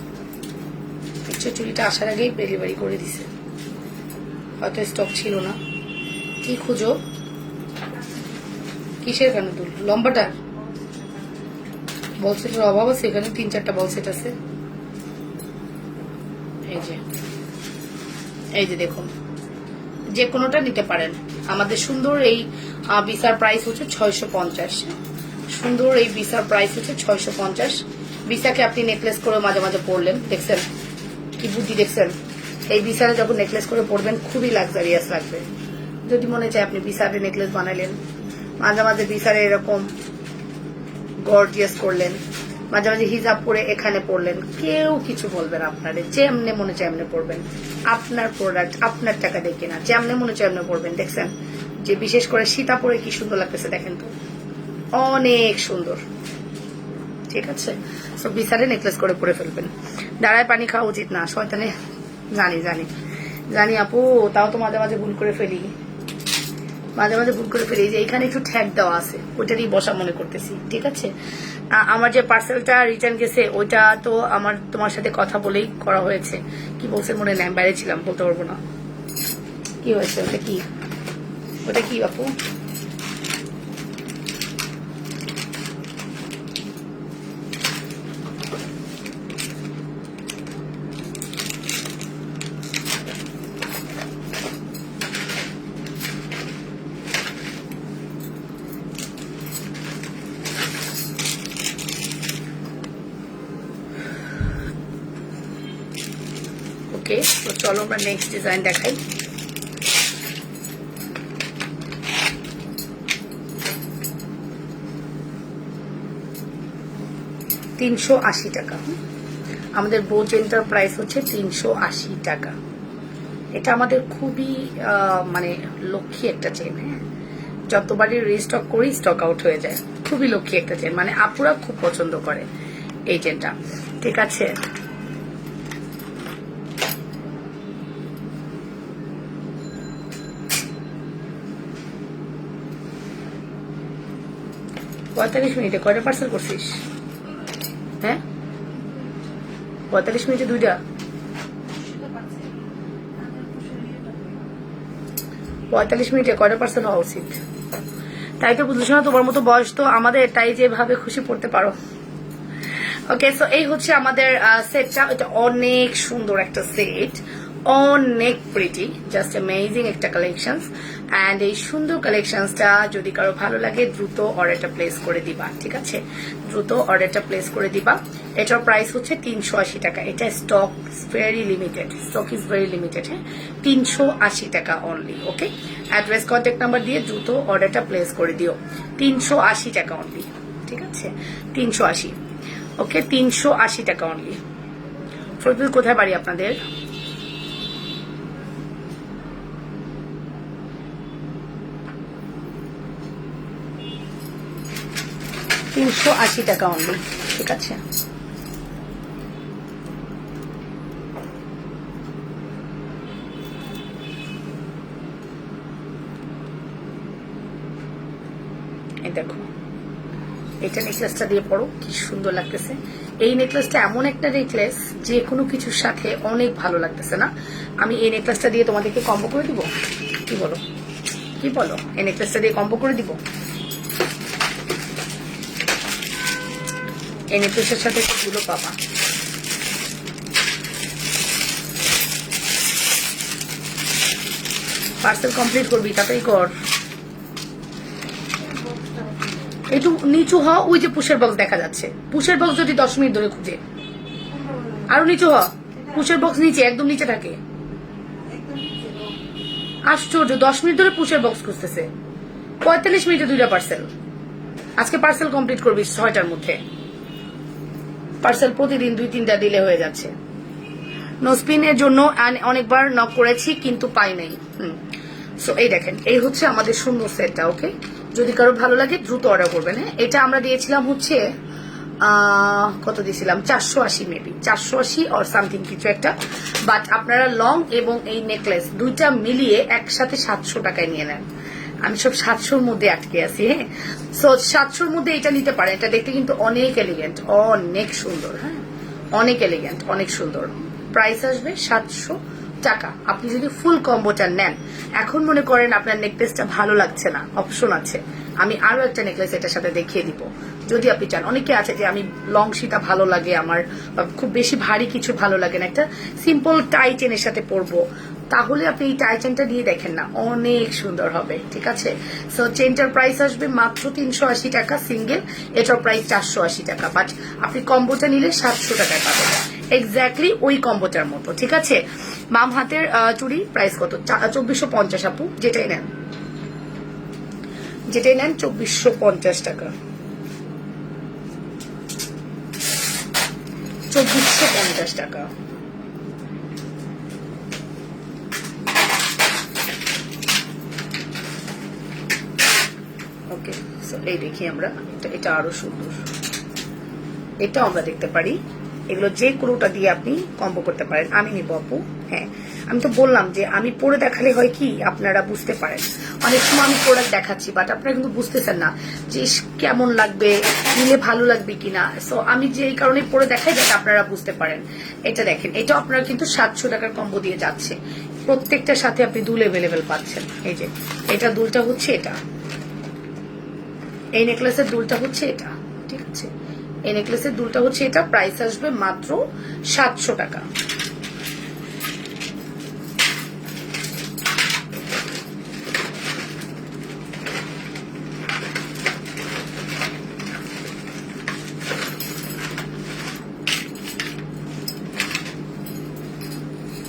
চুড়িটা আসার আগেই ডেলিভারি করে দিছে, হয়তো স্টক ছিল না। কি খুঁজো, কিসের কেন দুল? লম্বাটা বল সেটের অভাব আছে এখানে, 3-4টা বল সেট আছে। এই যে দেখুন, যে কোনোটা নিতে পারেন। আমাদের সুন্দর এই বিসার প্রাইস হচ্ছে 650। সুন্দর এই বিসার প্রাইস হচ্ছে 650। বিসাকে আপনি নেকলেস করে মাঝে মাঝে পরলেন, দেখছেন কি বুদ্ধি, দেখছেন? এই বিসারে যখন নেকলেস করে পরবেন খুবই লাক্সারিয়াস লাগবে। যদি মনে চায় আপনি বিসারে নেকলেস বানালেন, মাঝে মাঝে বিসারে এরকম গর্জিয়াস করলেন, মাঝে মাঝে হিজাব পরে এখানে পড়লেন, কেউ কিছু বলবেন আপনারে। যেমনে মনে চায় এমনি পড়বেন, আপনার প্রোডাক্ট, আপনার টাকা দিয়ে কেনা, যেমনে মনে চায় এমনি পড়বেন। দেখছেন যে বিশেষ করে সীতা পরে কি সুন্দর লাগতেছে, দেখেন তো, অনেক সুন্দর। ঠিক আছে, সো বিসারে নেকলেস করে পরে ফেলবেন। দাঁড়ায় পানি খাওয়া উচিত না, শয়তানে। জানি জানি জানি আপু, তাও তো মাঝে মাঝে ভুল করে ফেলি, মাঝে মাঝে ভুল করে ফেলি। যে এখানে একটু ঠ্যাক দেওয়া আছে, ওইটারই বসা মনে করতেছি। ঠিক আছে, আমার যে পার্সেলটা রিটার্ন গেছে, ওইটা তো আমার তোমার সাথে কথা বলেই করা হয়েছে। কি বলছে মনে নেই, বাইরে ছিলাম, বলতে পারবো না কি হয়েছে। ওটা কি, ওটা কি আপু? ওকে, তো চলো আমরা নেক্সট ডিজাইন দেখাই। টাকা। আমাদের বো চেনটার প্রাইস হচ্ছে 380 টাকা। এটা আমাদের খুবই মানে লক্ষ্মী একটা চেন। হ্যাঁ, যতবারই রিস্টক করি স্টক আউট হয়ে যায়। খুবই লক্ষ্মী একটা চেন, মানে আপুরা খুব পছন্দ করে এই চেনটা। ঠিক আছে, পঁয়তাল্লিশ মিনিটে কয়টা পার্সেল করছিস? হ্যাঁ, 45 মিনিটে 2টা। 45 মিনিটে কয়টা পার্সেল হওয়া উচিত? তাই তো বুঝলিস না, তোমার মতো বয়স তো আমাদের, তাই যেভাবে খুশি পড়তে পারো। ওকে, সো এই হচ্ছে আমাদের সেটটা। এটা অনেক সুন্দর একটা সেট, অনেক প্রিটি, জাস্ট অ্যামেজিং একটা কালেকশন। অ্যান্ড এই সুন্দর কালেকশনসটা যদি কারো ভালো লাগে, দ্রুত অর্ডারটা প্লেস করে দিবা। ঠিক আছে, দ্রুত অর্ডারটা প্লেস করে দিবা। এটার প্রাইস হচ্ছে 380 টাকা। এটা stock very limited, stock is very limited. হ্যাঁ, 380 টাকা অনলি। ওকে, অ্যাড্রেস কন্ট্যাক্ট নাম্বার দিয়ে দ্রুত অর্ডারটা প্লেস করে দিও। 380 টাকা অনলি। ঠিক আছে, 380। ওকে, 380 টাকা অনলি। ফরিদপুর কোথায় বাড়ি আপনাদের? $380 টাকা অনলি। ঠিক আছে, এই দেখো, এটা নেকলেসটা দিয়ে পড়ো, কি সুন্দর লাগতেছে। এই নেকলেসটা এমন একটা নেকলেস, যে কোনো কিছুর সাথে অনেক ভালো লাগতেছে না? আমি এই নেকলেসটা দিয়ে তোমাদেরকে কম্বো করে দিব, কি বলো? কি বলো, এই নেকলেসটা দিয়ে কম্বো করে দিব? এই নেকলেসের সাথে একটা দুলো পাবা। পার্সেল কমপ্লিট করবি, তাড়াতাড়ি কর। একটু নিচু হ, ওই যে পুশের বক্স দেখা যাচ্ছে, পুশের বক্স যদি 10 মিনিট ধরে খুঁজে, আরো নিচু হ, পুশের বক্স নিচে, একদম নিচে থাকে। আশ্চর্য, 10 মিনিট ধরে পুশের বক্স খুঁজতেছে। 45 মিনিটে 2টা পার্সেল। আজকে পার্সেল কমপ্লিট করবি 6টার মধ্যে। পার্সেল প্রতিদিন 2-3টা দিলে হয়ে যাচ্ছে। নোস্পিনের জন্য অনেকবার নক করেছি কিন্তু পাই নাই। সো এই দেখেন, এই হচ্ছে আমাদের সুন্দর সেটটা। ওকে, যদি কারো ভালো লাগে দ্রুত অর্ডার করবেন। হ্যাঁ, এটা আমরা দিয়েছিলাম হচ্ছে কত দিয়েছিলাম, 480 মেবি, 480 অর সামথিং কিছু একটা। বাট আপনারা লং এবং এই নেকলেস দুইটা মিলিয়ে একসাথে 700 টাকায় নিয়ে নেন। আমি সব 700-র মধ্যে আটকে আছি। হ্যাঁ, সো 700-র মধ্যে এটা নিতে পারেন। এটা দেখতে কিন্তু অনেক এলিগেন্ট, অনেক সুন্দর। হ্যাঁ, অনেক এলিগেন্ট, অনেক সুন্দর। প্রাইস আসবে 700 টাকা। আপনি যদি ফুল কম্বোটা নেন, এখন মনে করেন আপনার নেকলেসটা ভালো লাগছে না, অপশন আছে, আমি আরো একটা নেকলেস এটার সাথে দেখিয়ে দিব যদি আপনি চান। অনেকে আছে যে আমি লং সীতা ভালো লাগে আমার, খুব বেশি ভারী কিছু ভালো লাগে না, একটা সিম্পল টাই চেনের সাথে পরবো, তাহলে আপনি এই টাই চেনটা দিয়ে দেখেন না, অনেক সুন্দর হবে। ঠিক আছে, সো চেনটার প্রাইস আসবে মাত্র 380 টাকা সিঙ্গেল, এটার প্রাইস 480 টাকা। বাট আপনি কম্বোটা নিলে 700 টাকায় পাবেন, এক্স্যাক্টলি ওই কম্বোটার মতো। ঠিক আছে, বাম হাতের চুড়ি প্রাইস কত, 2450 আপু, যেটাই নেন 2450 টাকা, 2450 টাকা। ওকে, সো এই দেখি আমরা, এটা আরো সুন্দর, এটা আমরা দেখতে পারি। এগুলো যে কোনোটা দিয়ে আপনি কম্বো করতে পারেন। আমি নিব আপু। হ্যাঁ, আমি তো বললাম যে আমি পরে দেখালে হয় কি আপনারা বুঝতে পারেন। অনেক সময় আমি প্রোডাক্ট দেখাচ্ছি বাট আপনারা কিন্তু বুঝতেছেন না যে কেমন লাগবে, নিলে ভালো লাগবে কিনা। সো আমি যে এই কারণে পরে দেখাই যাতে আপনারা বুঝতে পারেন। এটা দেখেন, এটা আপনারা কিন্তু 700 টাকার কম্বো দিয়ে যাচ্ছে। প্রত্যেকটার সাথে আপনি দুল এভেলেবেল পাচ্ছেন। এই যে এটা দুলটা হচ্ছে এটা, এই নেকলেসের দুলটা হচ্ছে এটা। ঠিক আছে, এই নেকলেসের দুলটা হচ্ছে এটা। প্রাইস আসবে মাত্র 700 টাকা।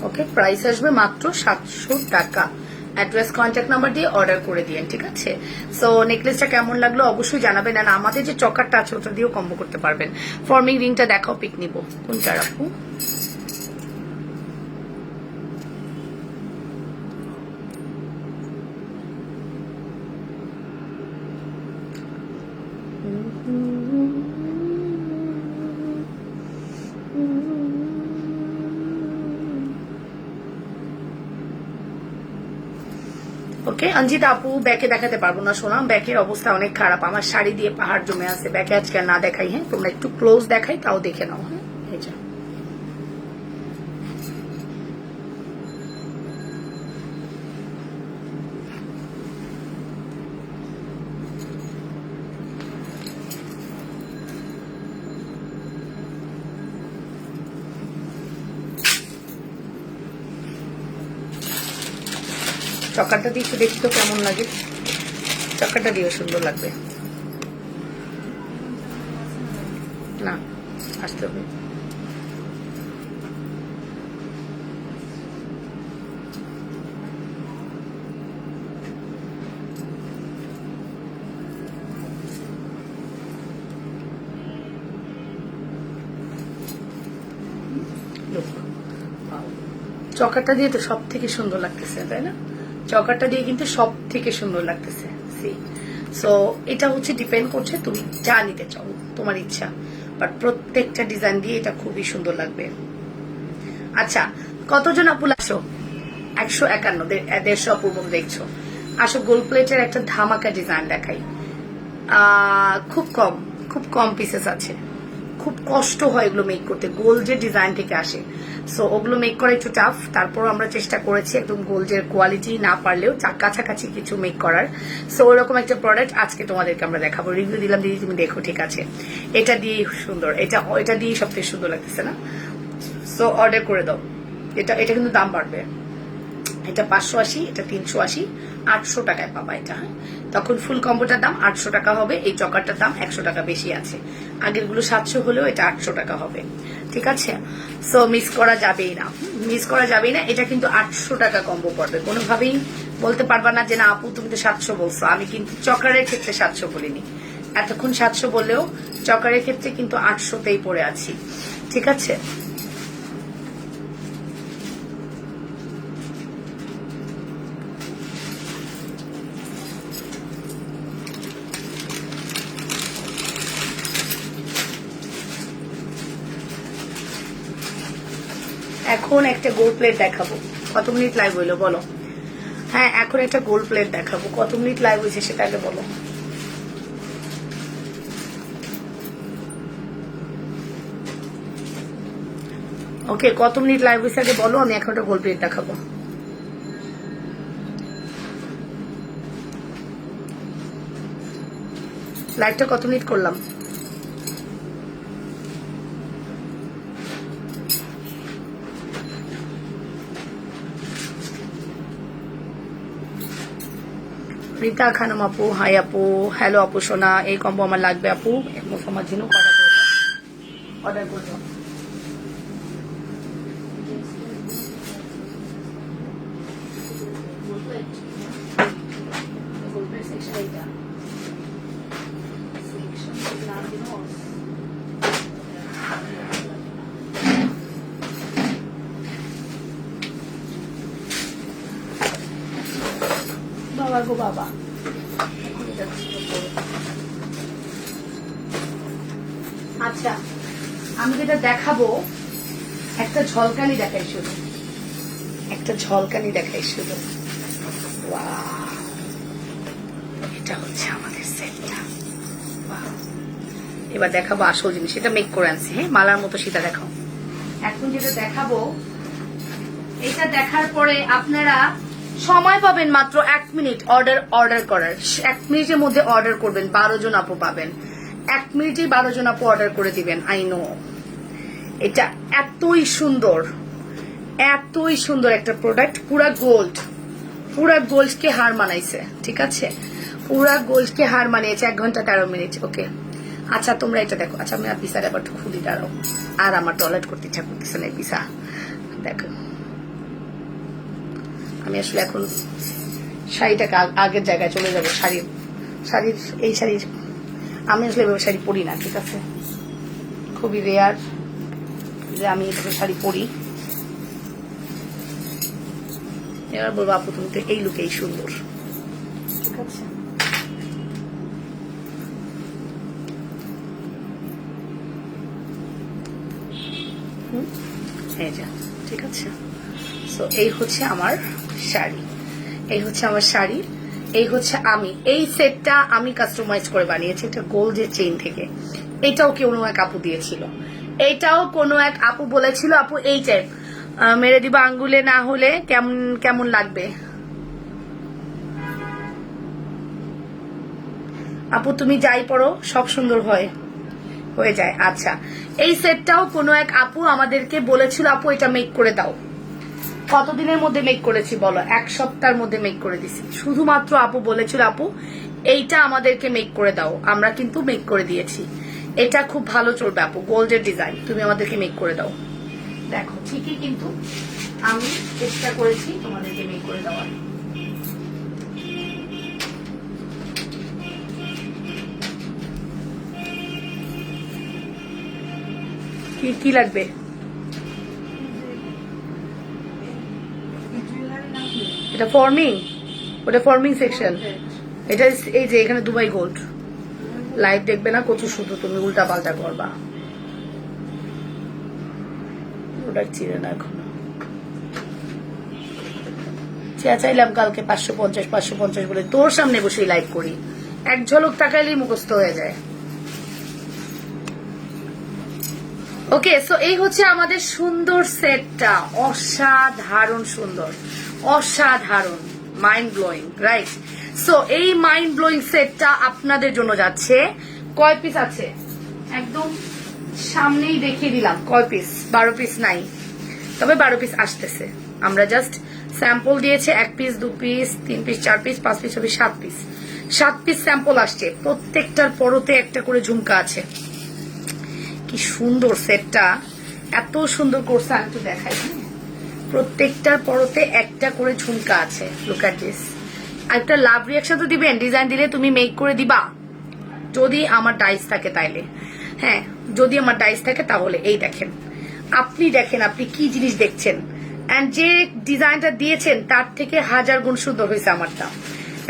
ওকে, প্রাইস আসবে মাত্র 700 টাকা। অ্যাড্রেস, কন্ট্যাক্ট নাম্বার দিয়ে অর্ডার করে দিয়েন। ঠিক আছে, সো নেকলেসটা কেমন লাগলো অবশ্যই জানাবেন। আর আমাদের যে চকারটা আছে ওটা দিয়েও কম্বো করতে পারবেন। ফর্মিং রিংটা দেখাও, পিক নিব কোনটা রাখবো। ওকে, অঞ্জিতা আপু ব্যাকে দেখাতে পারবো না সোনা, ব্যাকের অবস্থা অনেক খারাপ, আমার শাড়ি দিয়ে পাহাড় জমে আছে। ব্যাকে আজকে না দেখাই। হ্যাঁ, তোমরা একটু ক্লোজ দেখাই, তাও দেখে নাও। হ্যাঁ, এই যে চকারটা দিয়ে একটু দেখি তো কেমন লাগে। চকারটা দিয়েও সুন্দর লাগবে না, আসতে হবে। চকারটা দিয়ে তো সব থেকে সুন্দর লাগতেছে, তাই না? চকারটা দিয়ে কিন্তু সব থেকে সুন্দর লাগতেছে। সো এটা হচ্ছে ডিপেন্ড করছে তুমি যা নিতে চাও, তোমার ইচ্ছা। বাট প্রত্যেকটা ডিজাইন দিয়ে এটা খুবই সুন্দর লাগবে। আচ্ছা, কতজন আপু আসো? 151, 150 আপুর মতো দেখছো। আসো, গোল্ড প্লেটের একটা ধামাকা ডিজাইন দেখাই। খুব কম পিসেস আছে, খুব কষ্ট হয় এগুলো মেক করতে, গোল্ডের ডিজাইন থেকে আসে। সো ওগুলো মেক করা একটু টাফ, তারপর আমরা চেষ্টা করেছি একদম গোল্ডের কোয়ালিটি না পারলেও কাছাকাছি কিছু মেক করার। সো ওরকম একটা প্রোডাক্ট আজকে তোমাদেরকে আমরা দেখাবো, রিভিউ দিলাম দিদি, তুমি দেখো ঠিক আছে। এটা দিয়ে সুন্দর, এটা দিয়ে সব থেকে সুন্দর লাগতেছে না? সো অর্ডার করে দাও। এটা কিন্তু দাম বাড়বে, এটা 580, এটা 380, 800 টাকায় পাবা এটা। তখন ফুল কম্বোটার দাম 800 টাকা হবে, এই চকারটার দাম 100 টাকা বেশি আছে। আগের গুলো 700 হলেও এটা 800 টাকা হবে, ঠিক আছে? সো মিস করা যাবেই না, এটা কিন্তু 800 টাকা কম্বো পড়বে। কোনোভাবেই বলতে পারবা না যে না আপু তুমি তো 700 বলছো। আমি কিন্তু চকারের ক্ষেত্রে 700 বলিনি, এতক্ষণ 700 বললেও চকারের ক্ষেত্রে কিন্তু 800তেই পড়ে আছি, ঠিক আছে? এখন একটা গোল্ড প্লেট দেখাবো। কত মিনিট লাইভ হইলো বলো? হ্যাঁ, এখন একটা গোল্ড প্লেট দেখাবো। কত মিনিট লাইভ হয়েছে সেটা আগে বলো। ওকে, কত মিনিট লাইভ হয়েছে আগে বলো, আমি এখন একটা গোল্ড প্লেট দেখাবো। লাইভটা কত মিনিট করলাম? রীতা খানম আপু, হাই আপু, হ্যালো আপু সোনা, এই কম্বো আমার লাগবে আপু, আমার ঝিনুক অর্ডার করবো। বাবা গো বাবা, আচ্ছা আমি যেটা দেখাবো একটা ঝলকানি দেখাই শুধু, ওয়াও, এটা হচ্ছে আমাদের সেটটা। এবার দেখাবো আসল জিনিস, এটা মেক করে আনছি, হ্যাঁ মালার মতো সেটা দেখাও। এখন যেটা দেখাবো, এটা দেখার পরে আপনারা সময় পাবেন মাত্র 1 মিনিট অর্ডার করার। 1 মিনিটের মধ্যে অর্ডার করবেন, 12 জন আপু পাবেন। 1 মিনিটে 12 জন আপু অর্ডার করে দিবেন। আই নো, এটা এতই সুন্দর একটা প্রোডাক্ট, পুরা গোল্ডকে হার মানাইছে, ঠিক আছে? পুরা গোল্ডকে হার মানিয়েছে 1 ঘন্টা 13 মিনিট। ওকে, আচ্ছা তোমরা এটা দেখো। আচ্ছা আমি পিসার আবার খুলি, দাঁড়াও, আর আমার টয়লেট করতে ইচ্ছা করতেছে না। পিসা দেখো, আমি আসলে এখন শাড়িটাকে আগের জায়গায় চলে যাবো। এই শাড়ির আমি আসলে এভাবে শাড়ি পরি না, ঠিক আছে? খুবই রেয়ার যে আমি এভাবে শাড়ি পরি। এবার বলবো আপু তুমি তো এই লুকেই সুন্দর, ঠিক আছে? এই যা, ঠিক আছে? সো এই হচ্ছে আমার শাড়ি, এই হচ্ছে আমি এই সেটটা আমি কাস্টমাইজ করে বানিয়েছি, এটা গোল্ডের চেইন থেকে। এটাও কোনো এক আপু দিয়েছিল, এটাও কোনো এক আপু বলেছিল আপু এই টাইপ মেরে দিবা আঙ্গুলে, না হলে কেমন লাগবে? আপু তুমি যাই পড়ো সব সুন্দর হয়ে যায়। আচ্ছা, এই সেটটাও কোনো এক আপু আমাদেরকে বলেছিল আপু এটা মেক করে দাও। কতদিনের মধ্যে মেক করেছি বলো? 1 সপ্তাহের মধ্যে মেক করে দিছি। শুধুমাত্র আপু বলেছিল আপু এইটা আমাদেরকে মেক করে দাও, আমরা কিন্তু মেক করে দিয়েছি। এটা খুব ভালো চলবে আপু, গোল্ডের ডিজাইন, তুমি আমাদেরকে মেক করে দাও। দেখো ঠিকই, কিন্তু আমি চেষ্টা করেছি তোমাদেরকে মেক করে দেওয়ার। কি লাগবে? এটা ফর্মিং, ওটা ফর্মিং সেকশন। এটা এই যে এখানে দুবাই গোল্ড। লাইভ দেখবে না কচু, শুধু তুমি উল্টা পাল্টা করবা। ওটা চিনে না এখনো। চাইলাম কালকে 550 বলে, তোর সামনে বসে লাইভ করি, এক ঝলক তাকাইলেই মুখস্থ হয়ে যায়। ওকে, সো এই হচ্ছে আমাদের সুন্দর সেটটা, অসাধারণ সুন্দর, অসাধারণ, মাইন্ড ব্লোয়িং, রাইট? সো এই মাইন্ড ব্লোয়িং সেটটা আপনাদের জন্য যাচ্ছে। কয় পিস আছে একদম সামনেই দেখিয়ে দিলাম, কয় পিস, 12 পিস নাই, তবে 12 পিস আসতেছে। আমরা জাস্ট স্যাম্পল দিয়েছে 1 piece, 2 piece, 3 piece, 4 piece, 5 piece, 6 piece, 7 piece, 7 piece sample আসছে। প্রত্যেকটার পরতে একটা করে ঝুমকা আছে। কি সুন্দর সেটটা, এত সুন্দর করছে, আমি একটু দেখাই। প্রত্যেকটার পরতে একটা করে ঝুমকা আছে। Look at this. একটা লাভ রিয়াকশন তো দিবেন, ডিজাইন দিলে তুমি মেক করে দিবা যদি আমার ডাইস থাকে তাইলে। হ্যাঁ, যদি আমার ডাইস থাকে তাহলে। এই দেখেন, আপনি দেখেন আপনি কি জিনিস দেখছেন, এন্ড যে ডিজাইনটা দিয়েছেন তার থেকে 1000 গুণ সুন্দর হয়েছে আমারটা।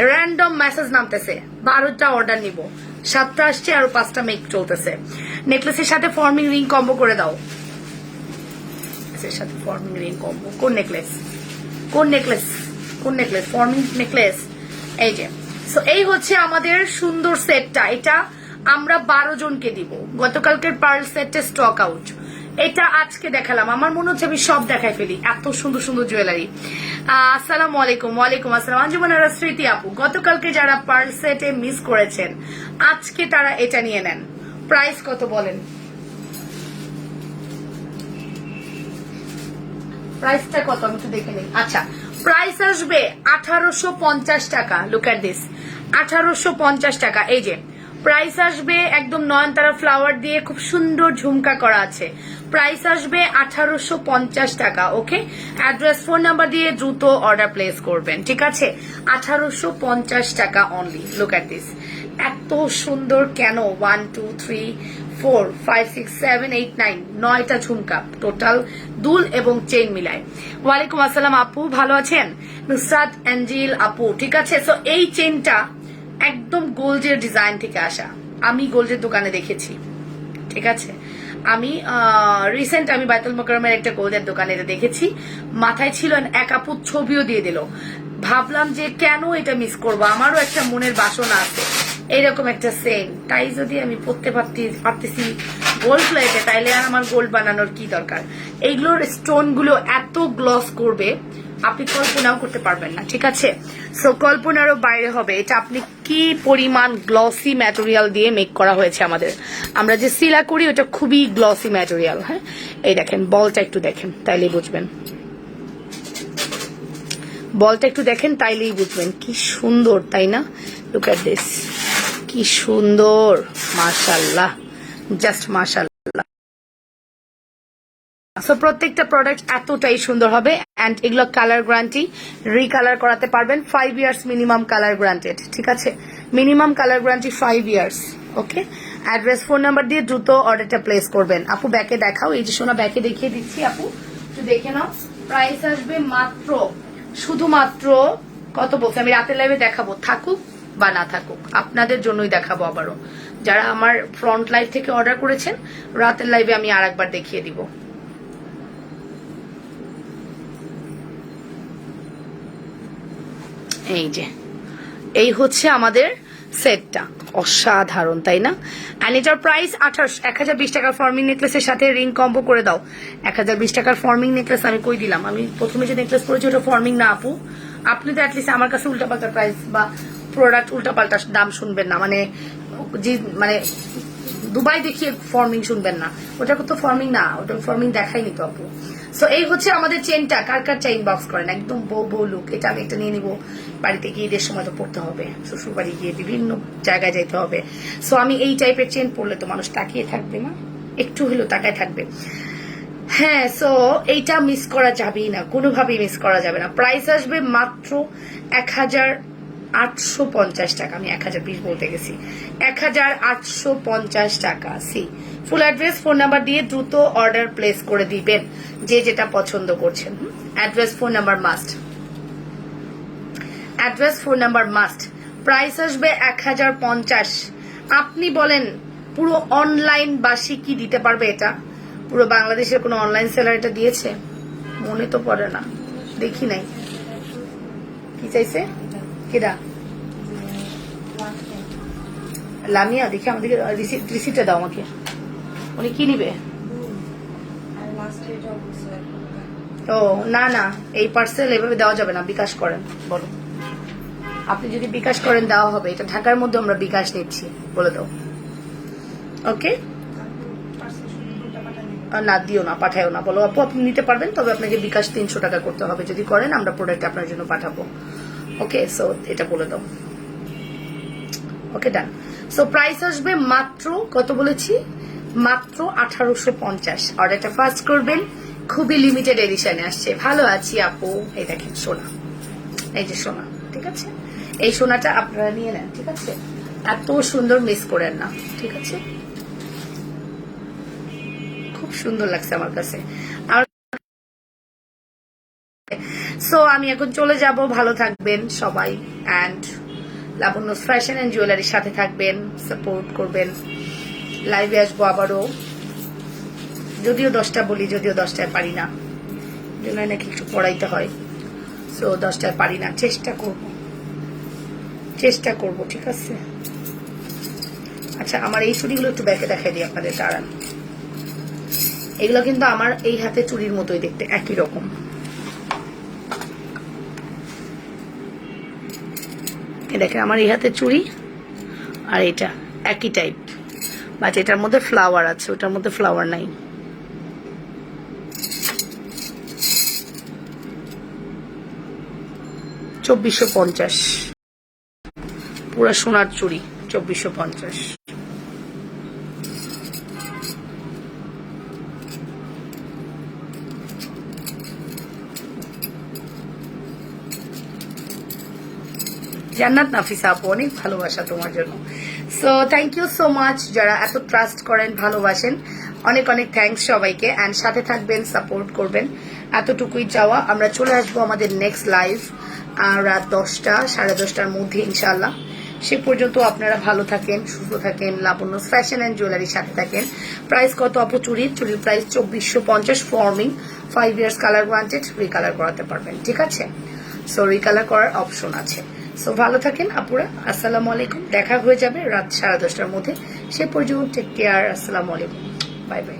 র্যান্ডম মেসেজ নামতেছে, 12টা অর্ডার নিব, 7টা আসছে আর 5টা মেক চলতেছে। নেকলেসের সাথে ফর্মিং রিং কম্বো করে দাও। সাথে ফর্মিং রিং কম্বো। কোন নেকলেস, কোন নেকলেস, কোন নেকলেস? Forming necklace. এই যে, সো এই হচ্ছে আমাদের সুন্দর সেটটা। এটা আমরা 12 জনকে দিব। গতকালকের পার্ল সেটে স্টক আউট, এটা আজকে দেখালাম। আমার মনে হচ্ছে আমি সব দেখাই ফেলি, এত সুন্দর সুন্দর জুয়েলারি। আসসালামু আলাইকুম। ওয়ালাইকুম আসসালাম। আঞ্জুমানারা স্মৃতি আপু, গতকালকে যারা পার্ল সেটে মিস করেছেন আজকে তারা এটা নিয়ে নেন। প্রাইস কত বলেন? প্রাইসটা কত আমি একটু দেখে নিই। আচ্ছা, প্রাইস আসবে 1850 টাকা। লুক এট দিস, 1850 টাকা। এই যে প্রাইস আসবে, একদম নয়নতারা ফ্লাওয়ার দিয়ে খুব সুন্দর ঝুমকা করা আছে। প্রাইস আসবে 1850 টাকা। ওকে, অ্যাড্রেস ফোন নাম্বার দিয়ে দ্রুত অর্ডার প্লেস করবেন, ঠিক আছে? 1850 টাকা অনলি। লুক এট দিস, এত সুন্দর কেন? 1 2 3 4 5 6 7 8 9, 9টা ঝুমকা টোটাল, দুল এবং চেইন মিলায়। ওয়ালাইকুম আসসালাম আপু, ভালো আছেন? নুসরাত এঞ্জিল আপু, ঠিক আছে। সো এই চেইনটা একদম গোল্ডের ডিজাইন থেকে আসা, আমি গোল্ডের দোকানে দেখেছি, ঠিক আছে? আমি রিসেন্ট আমি বাইতুল মোকাররমের একটা গোল্ডের দোকানে এটা দেখেছি। মাথায় ছিল, এক আপু ছবিও দিয়ে দিল। ভাবলাম যে কেন এটা মিস করবো, আমারও একটা মনের বাসনা আছে এইরকম একটা সেম, তাই যদি আমি পড়তে পারতেছি গোল্ড প্লেটে, তাইলে আর আমার গোল্ড বানানোর কি দরকার? এইগুলোর স্টোন গুলো এত গ্লস করবে আপনি কল্পনাও করতে পারবেন না, ঠিক আছে? সো কল্পনারও বাইরে হবে। এটা আপনি কি পরিমাণ গ্লসি ম্যাটেরিয়াল দিয়ে মেক করা হয়েছে আমাদের। আমরা যে সিলা করি ওটা খুবই গ্লসি ম্যাটেরিয়াল। হ্যাঁ, এই দেখেন, বলটা একটু দেখেন তাইলেই বুঝবেন, বলটা একটু দেখেন তাইলেই বুঝবেন কি সুন্দর, তাই না? লুক এট দিস, কি সুন্দর, মাশাআল্লাহ, জাস্ট মাশাআল্লাহ। সো প্রত্যেকটা প্রোডাক্ট এতটাই সুন্দর হবে, এন্ড এগুলো কালার গ্যারান্টি, রিকালার করাতে পারবেন। 5 ইয়ার্স মিনিমাম কালার গ্যারান্টেড, ঠিক আছে? Minimum colour guarantee 5 years. Okay, address phone number দিয়ে দ্রুত অর্ডারটা প্লেস করবেন। আপু ব্যাকে দেখাও, এই যে সোনা ব্যাকে দেখিয়ে দিচ্ছি, আপু একটু দেখে নাও। প্রাইস আসবে মাত্র, শুধুমাত্র কত বলছে, আমি রাতের লাইভে দেখাবো, থাকুক বা না থাকুক আপনাদের জন্যই দেখাবো আবারও। যারা আমার ফ্রন্ট লাইভ থেকে অর্ডার করেছেন, রাতের লাইভে আমি আরেকবার দেখিয়ে দিব। এই যে, এই হচ্ছে আমাদের সেটটা, অসাধারণ, তাই না? এন্ড এটার প্রাইস 1020 টাকার ফর্মিং নেকলেসের সাথে রিং কম্বো করে দাও। 1020 টাকার ফর্মিং নেকলেস আমি কই দিলাম? আমি প্রথমে যে নেকলেস পরেছি ওটা ফর্মিং না আপু। আপনি তো অ্যাটলিস্ট আমার কাছে উল্টাপাল্টা প্রাইস বা প্রোডাক্ট উল্টাপাল্টা দাম শুনবেন না, মানে দুবাই দেখিয়ে ফর্মিং শুনবেন না, ওটা তো ফর্মিং না, ওটা ফর্মিং দেখাইনি তো আপু। সো এই হচ্ছে আমাদের চেনটা, কার কার চেইন বক্স করেন, একদম বউ লুক। এটা আমি একটা নিয়ে নিবো, বাড়িতে গিয়ে ঈদের সময় তো পড়তে হবে, শ্বশুর বাড়ি গিয়ে বিভিন্ন জায়গায় যাইতে হবে। সো আমি এই টাইপের চেন পরলে তো মানুষ তাকিয়ে থাকবে না, একটু হলেও তাকায় থাকবে। হ্যাঁ, সো এইটা মিস করা যাবেই না, কোনোভাবেই মিস করা যাবে না। প্রাইস আসবে মাত্র 1850 টাকা। আমি 1020 বলতে গেছি, 1850 টাকা। See full address phone number দিয়ে দ্রুত অর্ডার প্লেস করে দিবেন, যে যেটা পছন্দ করছেন। Address phone number must, address phone number must. Price আসবে 1050। আপনি বলেন পুরো অনলাইন বাসী কি দিতে পারবে এটা? পুরো বাংলাদেশের কোনো অনলাইন সেলার এটা দিয়েছে? মনে তো পড়ে না, দেখি নাই। কি চাইছে কেডা? লামিয়া, দেখি আমাদেরকে রিসিপ্টটা দাও আমাকে। উনি কি নিবে? এটাও বলছে ও না না, এই পার্সেল এভাবে দেওয়া যাবে না, বিকাশ করেন বলো। আপনি যদি বিকাশ করেন দেওয়া হবে, এটা ঢাকার মধ্যে আমরা বিকাশ নিচ্ছি, বলে দাও। ওকে, পার্সেল শুধু 2টা পাঠান। না দিও না, পাঠায়ও না, বলো আপু আপনি নিতে পারবেন, তবে আপনাকে বিকাশ 300 টাকা করতে হবে, যদি করেন আমরা প্রোডাক্ট আপনার জন্য পাঠাবো। ওকে, সো এটা বলে দাও। ওকে ডান। সো প্রাইস আসবে মাত্র কত বলেছি, মাত্র 1850। অর্ডারটা ফার্স্ট করবেন, খুবই লিমিটেড এডিশনে আসছে। ভালো আছি আপু, এই দেখেন সোনা, এই যে সোনা, ঠিক আছে, এই সোনাটা আপনারা নিয়ে নেন, ঠিক আছে, এত সুন্দর মিস করেন না, ঠিক আছে, খুব সুন্দর লাগছে আমার কাছে। আর সো আমি এখন চলে যাব, ভালো থাকবেন সবাই, অ্যান্ড লাবণ্য ফ্যাশন অ্যান্ড জুয়েলারির সাথে থাকবেন, সাপোর্ট করবেন। লাইভে আসবো আবারও, যদিও 10টা বলি, যদিও 10টায় পারি না, জন্য নাকি একটু পড়াইতে হয়, সো 10টায় পারি না, চেষ্টা করব, ঠিক আছে। আচ্ছা, আমার এই চুড়িগুলো একটু ব্যাকে দেখাই দিই আপনাদের, দাঁড়ান। এগুলো কিন্তু আমার এই হাতে চুড়ির মতোই দেখতে, একই রকম। দেখেন আমার এই হাতে চুড়ি আর এটা একই টাইপ, বাট এটার মধ্যে ফ্লাওয়ার আছে, ওটার মধ্যে ফ্লাওয়ার নাই। $2450, পুরা সোনার চুড়ি, 2450। জান্নাত নাফিসা আপু, অনেক ভালোবাসা তোমার জন্য। So thank you so much, যারা এত ট্রাস্ট করেন, ভালোবাসেন, অনেক অনেক থ্যাংকস সবাইকে, অ্যান্ড সাথে থাকবেন, সাপোর্ট করবেন, এতটুকুই চাওয়া। আমরা চলে আসবো আমাদের নেক্সট লাইভ রাত 10টা 10:30টার মধ্যে ইনশাল্লাহ। সে পর্যন্ত আপনারা ভালো থাকেন, সুস্থ থাকেন, লাবণ্য ফ্যাশন অ্যান্ড জুয়েলারির সাথে থাকেন। প্রাইস কত আপু চুরির price 2450, forming, 5 years colour granted, recolour করাতে পারবেন, ঠিক আছে, সো রিকালার করার অপশন আছে। সো ভালো থাকেন আপুরা, আসসালামু আলাইকুম, দেখা হয়ে যাবে রাত 10:30টার মধ্যে। সে পর্যন্ত টেক কেয়ার, আসসালামু আলাইকুম, বাই বাই।